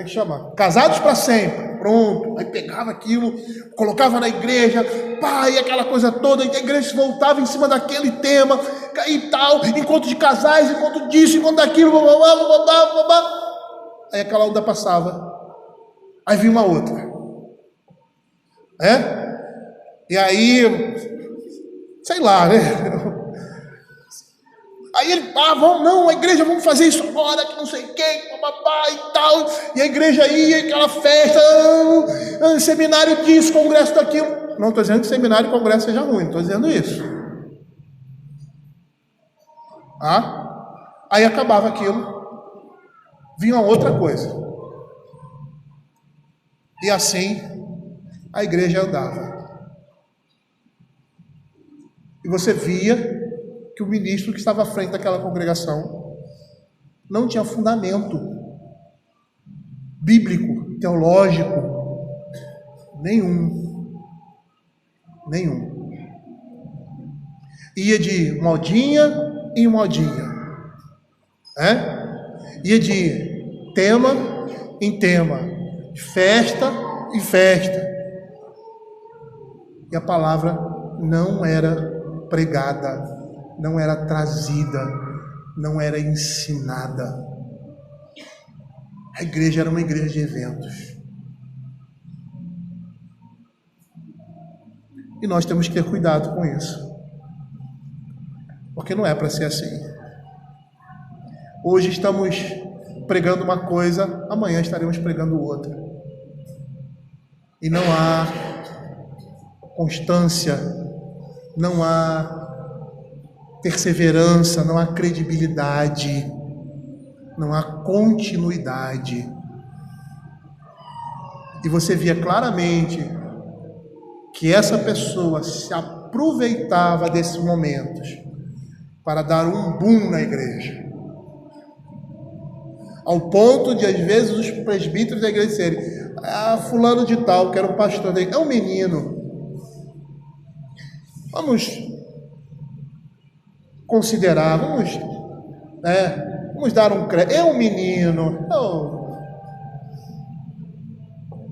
é que chama? Casados para sempre. Pronto. Aí pegava aquilo, colocava na igreja, e aquela coisa toda, e a igreja voltava em cima daquele tema, e tal, encontro de casais, encontro disso, encontro daquilo, blá. Aí aquela onda passava. Aí vinha uma outra. E aí, sei lá, né? Aí ele, a igreja, vamos fazer isso agora, que não sei quem, papapá e tal. E a igreja ia, aquela festa, seminário disso, congresso daquilo. Não estou dizendo que seminário e congresso seja ruim, estou dizendo isso. Aí acabava aquilo, vinha outra coisa. E assim a igreja andava. E você via que o ministro que estava à frente daquela congregação não tinha fundamento bíblico, teológico, nenhum. Ia de modinha em modinha, ia de tema em tema, de festa em festa, e a palavra não era pregada, não era trazida, não era ensinada. A igreja era uma igreja de eventos. E nós temos que ter cuidado com isso, porque não é para ser assim. Hoje estamos pregando uma coisa, amanhã estaremos pregando outra. E não há constância, não há perseverança, não há credibilidade, não há continuidade. E você via claramente que essa pessoa se aproveitava desses momentos para dar um boom na igreja, ao ponto de, às vezes, os presbíteros da igreja disserem: fulano de tal, que era o pastor da igreja, é um menino, vamos considerar, vamos dar um crédito, é um menino.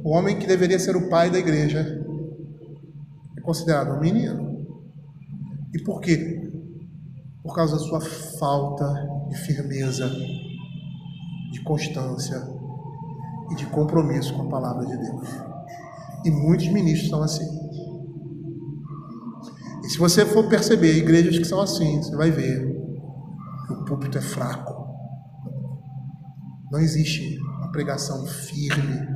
O homem que deveria ser o pai da igreja é considerado um menino. E por quê? Por causa da sua falta de firmeza, de constância e de compromisso com a palavra de Deus. E muitos ministros são assim. E se você for perceber igrejas que são assim, você vai ver que o púlpito é fraco. Não existe uma pregação firme,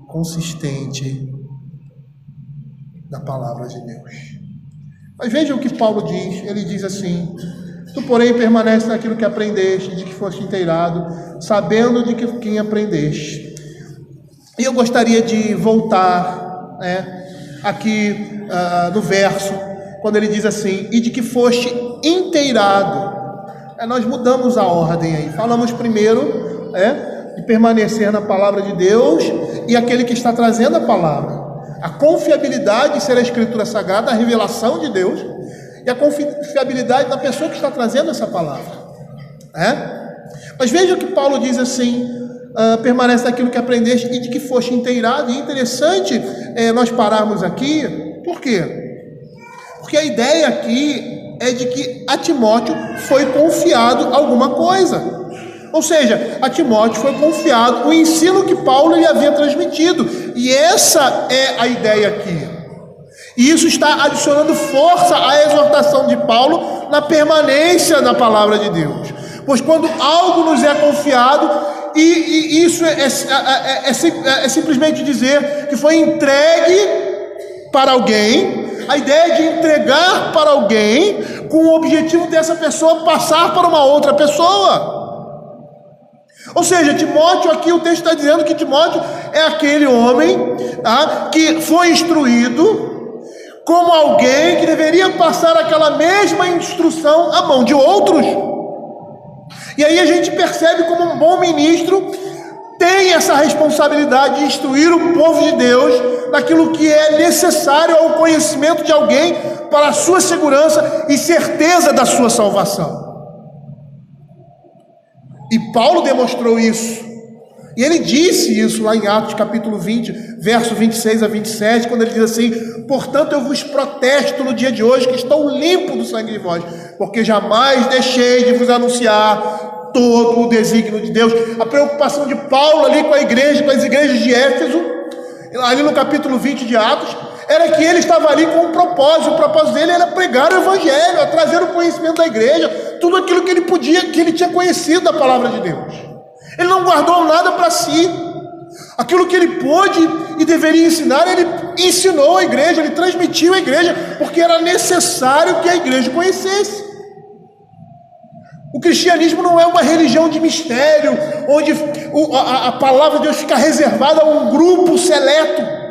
consistente da palavra de Deus. Mas vejam o que Paulo diz. Ele diz assim: tu, porém, permanece naquilo que aprendeste, de que foste inteirado, sabendo de que quem aprendeste. E eu gostaria de voltar aqui no verso, quando ele diz assim: e de que foste inteirado. Nós mudamos a ordem aí. Falamos primeiro de permanecer na palavra de Deus e aquele que está trazendo a palavra. A confiabilidade de ser a Escritura Sagrada, a revelação de Deus, e a confiabilidade da pessoa que está trazendo essa palavra. Mas veja o que Paulo diz assim: permanece naquilo que aprendeste e de que foste inteirado. E é interessante nós pararmos aqui. Por quê? Porque a ideia aqui é de que a Timóteo foi confiado alguma coisa. Ou seja, a Timóteo foi confiado o ensino que Paulo lhe havia transmitido. E essa é a ideia aqui. E isso está adicionando força à exortação de Paulo na permanência da palavra de Deus. Pois quando algo nos é confiado, e isso é simplesmente dizer que foi entregue para alguém. A ideia é de entregar para alguém com o objetivo dessa pessoa passar para uma outra pessoa. Ou seja, Timóteo, aqui o texto está dizendo que Timóteo é aquele homem que foi instruído como alguém que deveria passar aquela mesma instrução à mão de outros. E aí a gente percebe como um bom ministro tem essa responsabilidade de instruir o povo de Deus naquilo que é necessário ao conhecimento de alguém para a sua segurança e certeza da sua salvação. E Paulo demonstrou isso. E ele disse isso lá em Atos capítulo 20, verso 26 a 27, quando ele diz assim: portanto eu vos protesto no dia de hoje que estou limpo do sangue de vós, porque jamais deixei de vos anunciar todo o desígnio de Deus. A preocupação de Paulo ali com a igreja, com as igrejas de Éfeso, ali no capítulo 20 de Atos, era que ele estava ali com um propósito. O propósito dele era pregar o evangelho, a trazer o conhecimento da igreja, tudo aquilo que ele podia, que ele tinha conhecido da palavra de Deus. Ele não guardou nada para si. Aquilo que ele pôde e deveria ensinar, ele ensinou a igreja, ele transmitiu à igreja, porque era necessário que a igreja conhecesse. O cristianismo não é uma religião de mistério, onde a palavra de Deus fica reservada a um grupo seleto.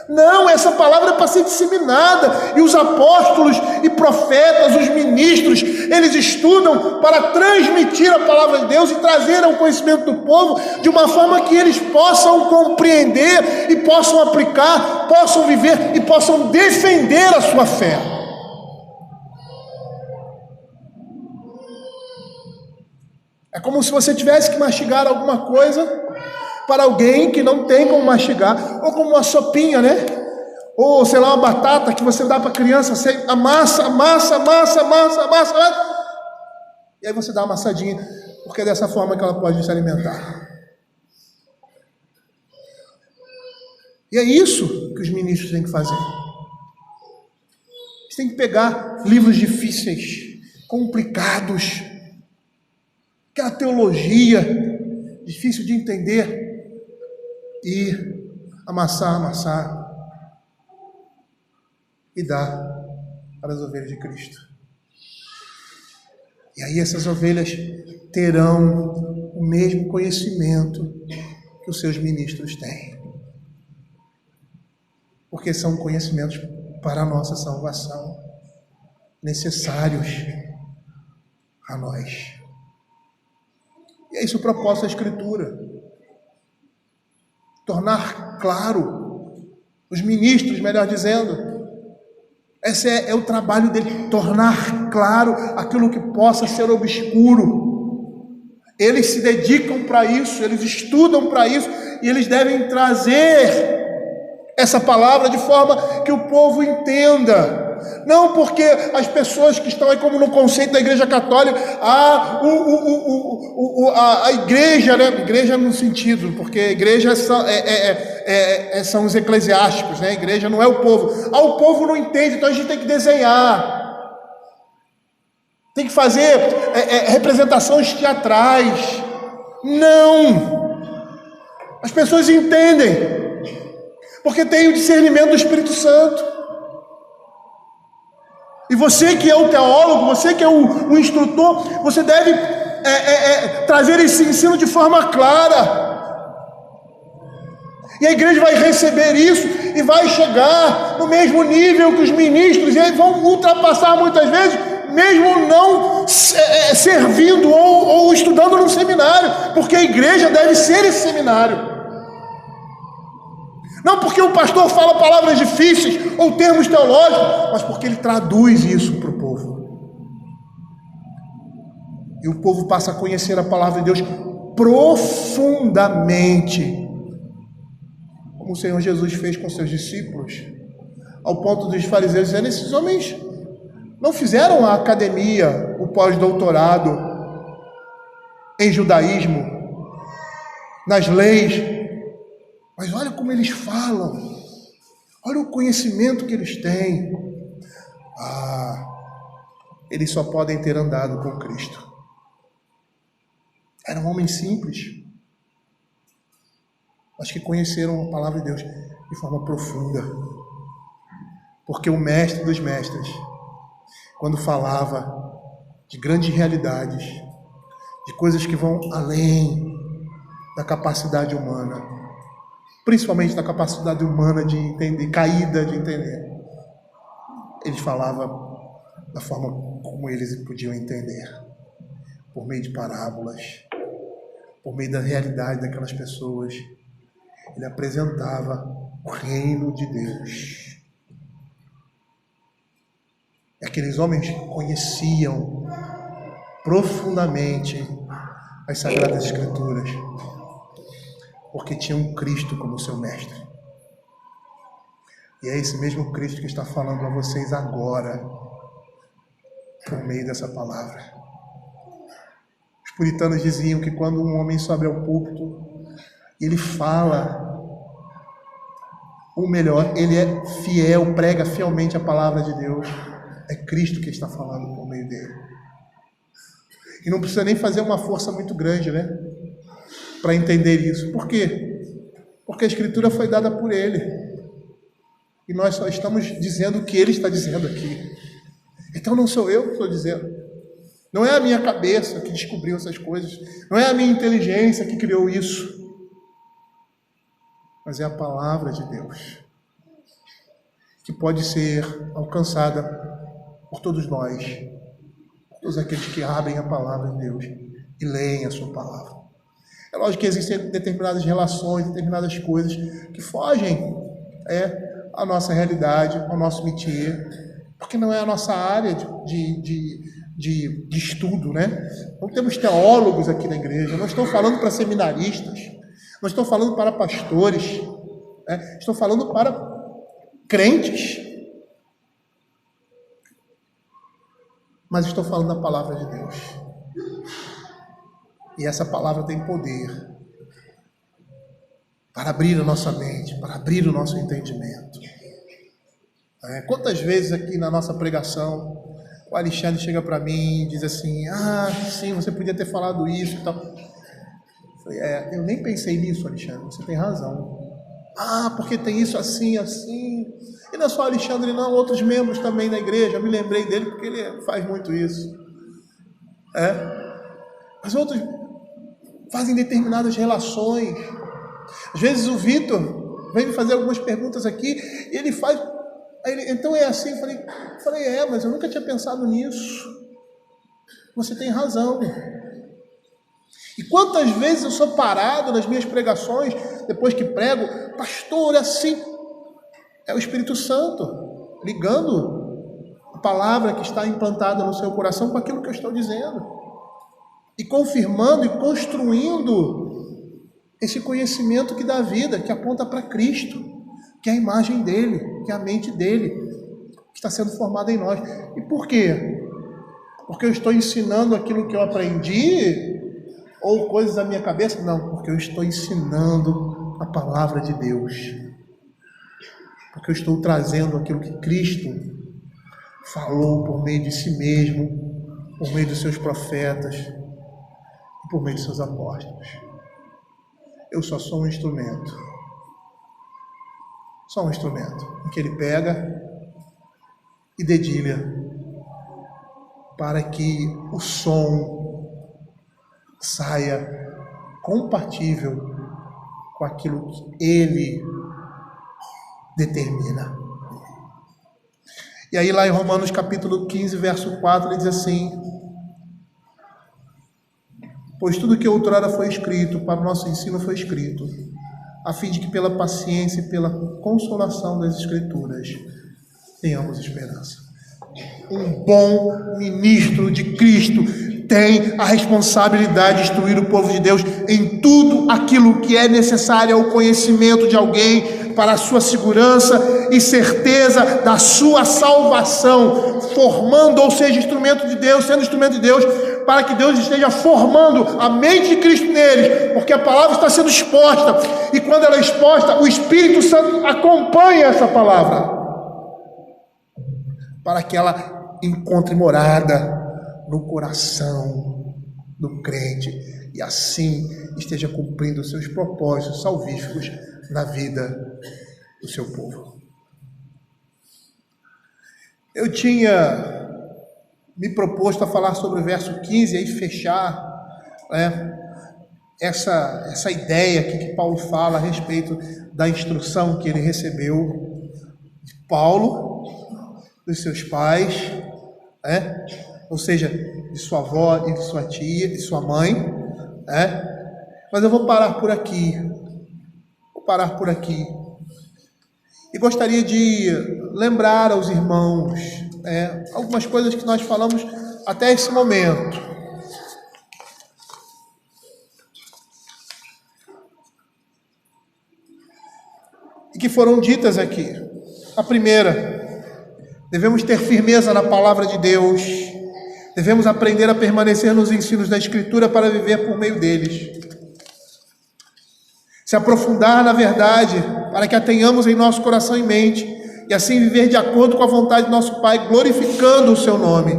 Não, essa palavra é para ser disseminada, e os apóstolos e profetas, os ministros, eles estudam para transmitir a palavra de Deus e trazer ao conhecimento do povo de uma forma que eles possam compreender e possam aplicar, possam viver e possam defender a sua fé. É como se você tivesse que mastigar alguma coisa para alguém que não tem como mastigar, ou como uma sopinha, né? Ou sei lá, uma batata que você dá para a criança, você amassa, e aí você dá uma amassadinha, porque é dessa forma que ela pode se alimentar. E é isso que os ministros têm que fazer. Eles têm que pegar livros difíceis, complicados, aquela teologia difícil de entender, e amassar e dar para as ovelhas de Cristo. E aí essas ovelhas terão o mesmo conhecimento que os seus ministros têm, porque são conhecimentos para a nossa salvação, necessários a nós. E é isso o propósito da Escritura: tornar claro, os ministros, melhor dizendo, esse é o trabalho dele, tornar claro aquilo que possa ser obscuro. Eles se dedicam para isso, eles estudam para isso, e eles devem trazer essa palavra de forma que o povo entenda. Não porque as pessoas que estão aí, como no conceito da igreja católica, a igreja, né? Igreja no sentido, porque a igreja são os eclesiásticos, né? A igreja não é o povo. O povo não entende, então a gente tem que desenhar, tem que fazer representações teatrais. Não! As pessoas entendem, porque tem o discernimento do Espírito Santo. E você que é o teólogo, você que é o instrutor, você deve trazer esse ensino de forma clara. E a igreja vai receber isso e vai chegar no mesmo nível que os ministros, e aí vão ultrapassar muitas vezes, mesmo não servindo ou estudando num seminário, porque a igreja deve ser esse seminário. Não porque o pastor fala palavras difíceis ou termos teológicos, mas porque ele traduz isso para o povo. E o povo passa a conhecer a palavra de Deus profundamente, como o Senhor Jesus fez com seus discípulos, ao ponto dos fariseus dizendo: esses homens não fizeram a academia, o pós-doutorado em judaísmo, nas leis, mas olha como eles falam, olha o conhecimento que eles têm. Eles só podem ter andado com Cristo. Eram homens simples, mas que conheceram a palavra de Deus de forma profunda. Porque o mestre dos mestres, quando falava de grandes realidades, de coisas que vão além da capacidade humana, principalmente da capacidade humana de entender, caída de entender, ele falava da forma como eles podiam entender, por meio de parábolas, por meio da realidade daquelas pessoas, ele apresentava o reino de Deus. E aqueles homens conheciam profundamente as Sagradas Escrituras, porque tinham Cristo como seu mestre. E é esse mesmo Cristo que está falando a vocês agora, por meio dessa palavra. Os puritanos diziam que quando um homem sobe ao púlpito, ele fala, ou melhor, ele é fiel, prega fielmente a palavra de Deus, é Cristo que está falando por meio dele. E não precisa nem fazer uma força muito grande, né, para entender isso. Por quê? Porque a Escritura foi dada por ele. E nós só estamos dizendo o que ele está dizendo aqui. Então não sou eu que estou dizendo. Não é a minha cabeça que descobriu essas coisas. Não é a minha inteligência que criou isso. Mas é a palavra de Deus, que pode ser alcançada por todos nós, por todos aqueles que abrem a palavra de Deus e leem a sua palavra. É lógico que existem determinadas relações, determinadas coisas que fogem à nossa realidade, ao nosso métier, porque não é a nossa área de estudo, né? Não temos teólogos aqui na igreja, não estou falando para seminaristas, não estou falando para pastores, né? Estou falando para crentes, mas estou falando da palavra de Deus. E essa palavra tem poder para abrir a nossa mente, para abrir o nosso entendimento. Quantas vezes aqui na nossa pregação, o Alexandre chega para mim e diz assim: sim, você podia ter falado isso e tal. Eu falei, eu nem pensei nisso, Alexandre, você tem razão. Porque tem isso assim, assim. E não é só Alexandre não, outros membros também da igreja, eu me lembrei dele porque ele faz muito isso. Mas outros fazem determinadas relações. Às vezes o Vitor vem me fazer algumas perguntas aqui e ele faz, então é assim. Eu falei, mas eu nunca tinha pensado nisso. Você tem razão. E quantas vezes eu sou parado nas minhas pregações, depois que prego, pastor, é assim. É o Espírito Santo ligando a palavra que está implantada no seu coração com aquilo que eu estou dizendo, e confirmando e construindo esse conhecimento que dá vida, que aponta para Cristo, que é a imagem dele, que é a mente dele, que está sendo formada em nós. E por quê? Porque eu estou ensinando aquilo que eu aprendi, ou coisas da minha cabeça? Não, porque eu estou ensinando a palavra de Deus, porque eu estou trazendo aquilo que Cristo falou por meio de si mesmo, por meio dos seus profetas, por meio de seus apóstolos. Eu só sou um instrumento. Só um instrumento em que ele pega e dedilha para que o som saia compatível com aquilo que ele determina. E aí lá em Romanos capítulo 15, verso 4, ele diz assim: pois tudo que outrora foi escrito para o nosso ensino foi escrito, a fim de que pela paciência e pela consolação das Escrituras tenhamos esperança. Um bom ministro de Cristo tem a responsabilidade de instruir o povo de Deus em tudo aquilo que é necessário ao conhecimento de alguém para a sua segurança e certeza da sua salvação, formando, ou seja, instrumento de Deus, sendo instrumento de Deus, para que Deus esteja formando a mente de Cristo neles, porque a palavra está sendo exposta, e quando ela é exposta, o Espírito Santo acompanha essa palavra, para que ela encontre morada no coração do crente, e assim esteja cumprindo os seus propósitos salvíficos na vida do seu povo. Eu tinha me proposto a falar sobre o verso 15 e aí fechar essa ideia aqui que Paulo fala a respeito da instrução que ele recebeu de Paulo, dos seus pais, ou seja, de sua avó e de sua tia, de sua mãe, Mas eu vou parar por aqui. E gostaria de lembrar aos irmãos algumas coisas que nós falamos até esse momento. E que foram ditas aqui. A primeira, devemos ter firmeza na palavra de Deus. Devemos aprender a permanecer nos ensinos da Escritura para viver por meio deles. Se aprofundar na verdade, para que a tenhamos em nosso coração e mente, e assim viver de acordo com a vontade de nosso Pai, glorificando o seu nome.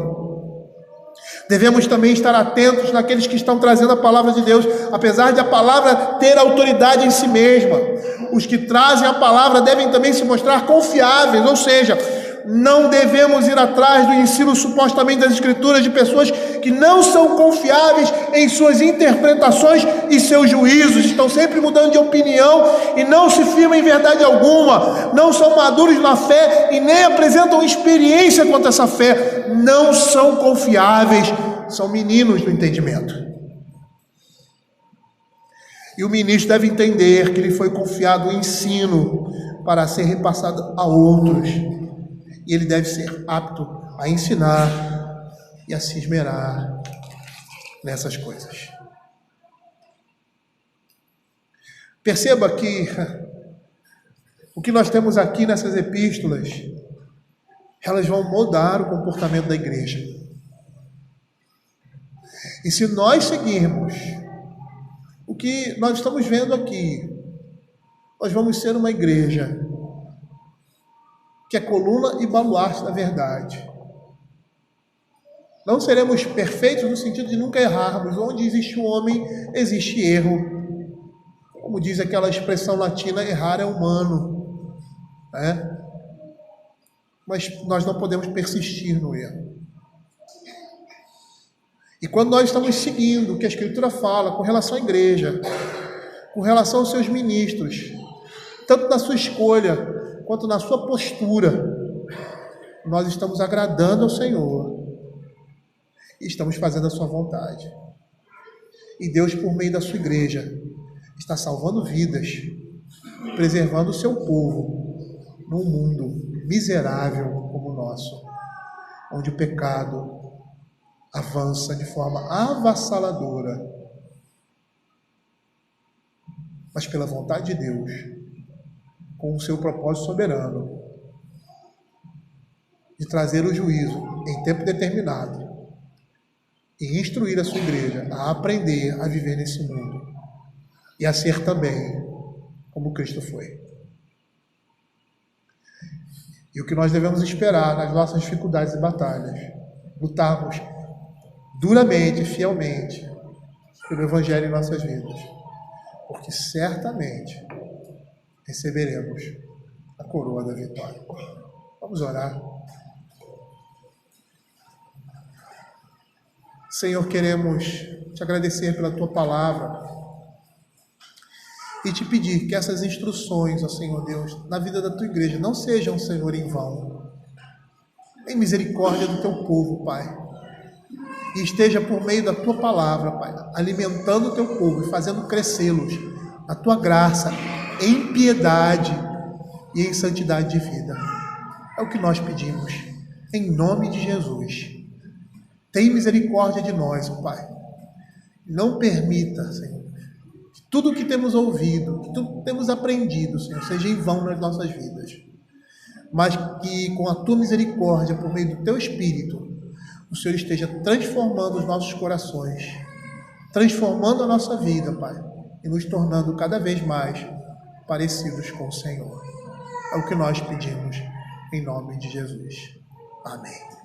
Devemos também estar atentos naqueles que estão trazendo a palavra de Deus, apesar de a palavra ter autoridade em si mesma. Os que trazem a palavra devem também se mostrar confiáveis, ou seja, não devemos ir atrás do ensino supostamente das Escrituras de pessoas que não são confiáveis em suas interpretações e seus juízos, estão sempre mudando de opinião e não se firmam em verdade alguma, não são maduros na fé e nem apresentam experiência quanto a essa fé, não são confiáveis, são meninos do entendimento. E o ministro deve entender que lhe foi confiado o ensino para ser repassado a outros. E ele deve ser apto a ensinar e a se esmerar nessas coisas. Perceba que o que nós temos aqui nessas epístolas, elas vão mudar o comportamento da igreja. E se nós seguirmos o que nós estamos vendo aqui, nós vamos ser uma igreja que é coluna e baluarte da verdade. Não seremos perfeitos no sentido de nunca errarmos. Onde existe o homem, existe erro. Como diz aquela expressão latina, errar é humano. Mas nós não podemos persistir no erro. E quando nós estamos seguindo o que a Escritura fala com relação à igreja, com relação aos seus ministros, tanto na sua escolha, quanto na sua postura, nós estamos agradando ao Senhor e estamos fazendo a sua vontade. E Deus, por meio da sua igreja, está salvando vidas, preservando o seu povo num mundo miserável como o nosso, onde o pecado avança de forma avassaladora. Mas pela vontade de Deus, com o seu propósito soberano de trazer o juízo em tempo determinado e instruir a sua igreja a aprender a viver nesse mundo e a ser também como Cristo foi. E o que nós devemos esperar nas nossas dificuldades e batalhas, lutarmos duramente e fielmente pelo Evangelho em nossas vidas, porque certamente receberemos a coroa da vitória. Vamos orar. Senhor, queremos te agradecer pela tua palavra e te pedir que essas instruções, ó Senhor Deus, na vida da tua igreja não sejam, Senhor, em vão. Tem misericórdia do teu povo, Pai, e esteja por meio da tua palavra, Pai, alimentando o teu povo e fazendo crescê-los na tua graça, em piedade e em santidade de vida. É o que nós pedimos, em nome de Jesus. Tem misericórdia de nós, Pai. Não permita, Senhor, que tudo o que temos ouvido, que tudo que temos aprendido, Senhor, seja em vão nas nossas vidas. Mas que com a tua misericórdia, por meio do teu Espírito, o Senhor esteja transformando os nossos corações, transformando a nossa vida, Pai, e nos tornando cada vez mais parecidos com o Senhor. É o que nós pedimos, em nome de Jesus. Amém.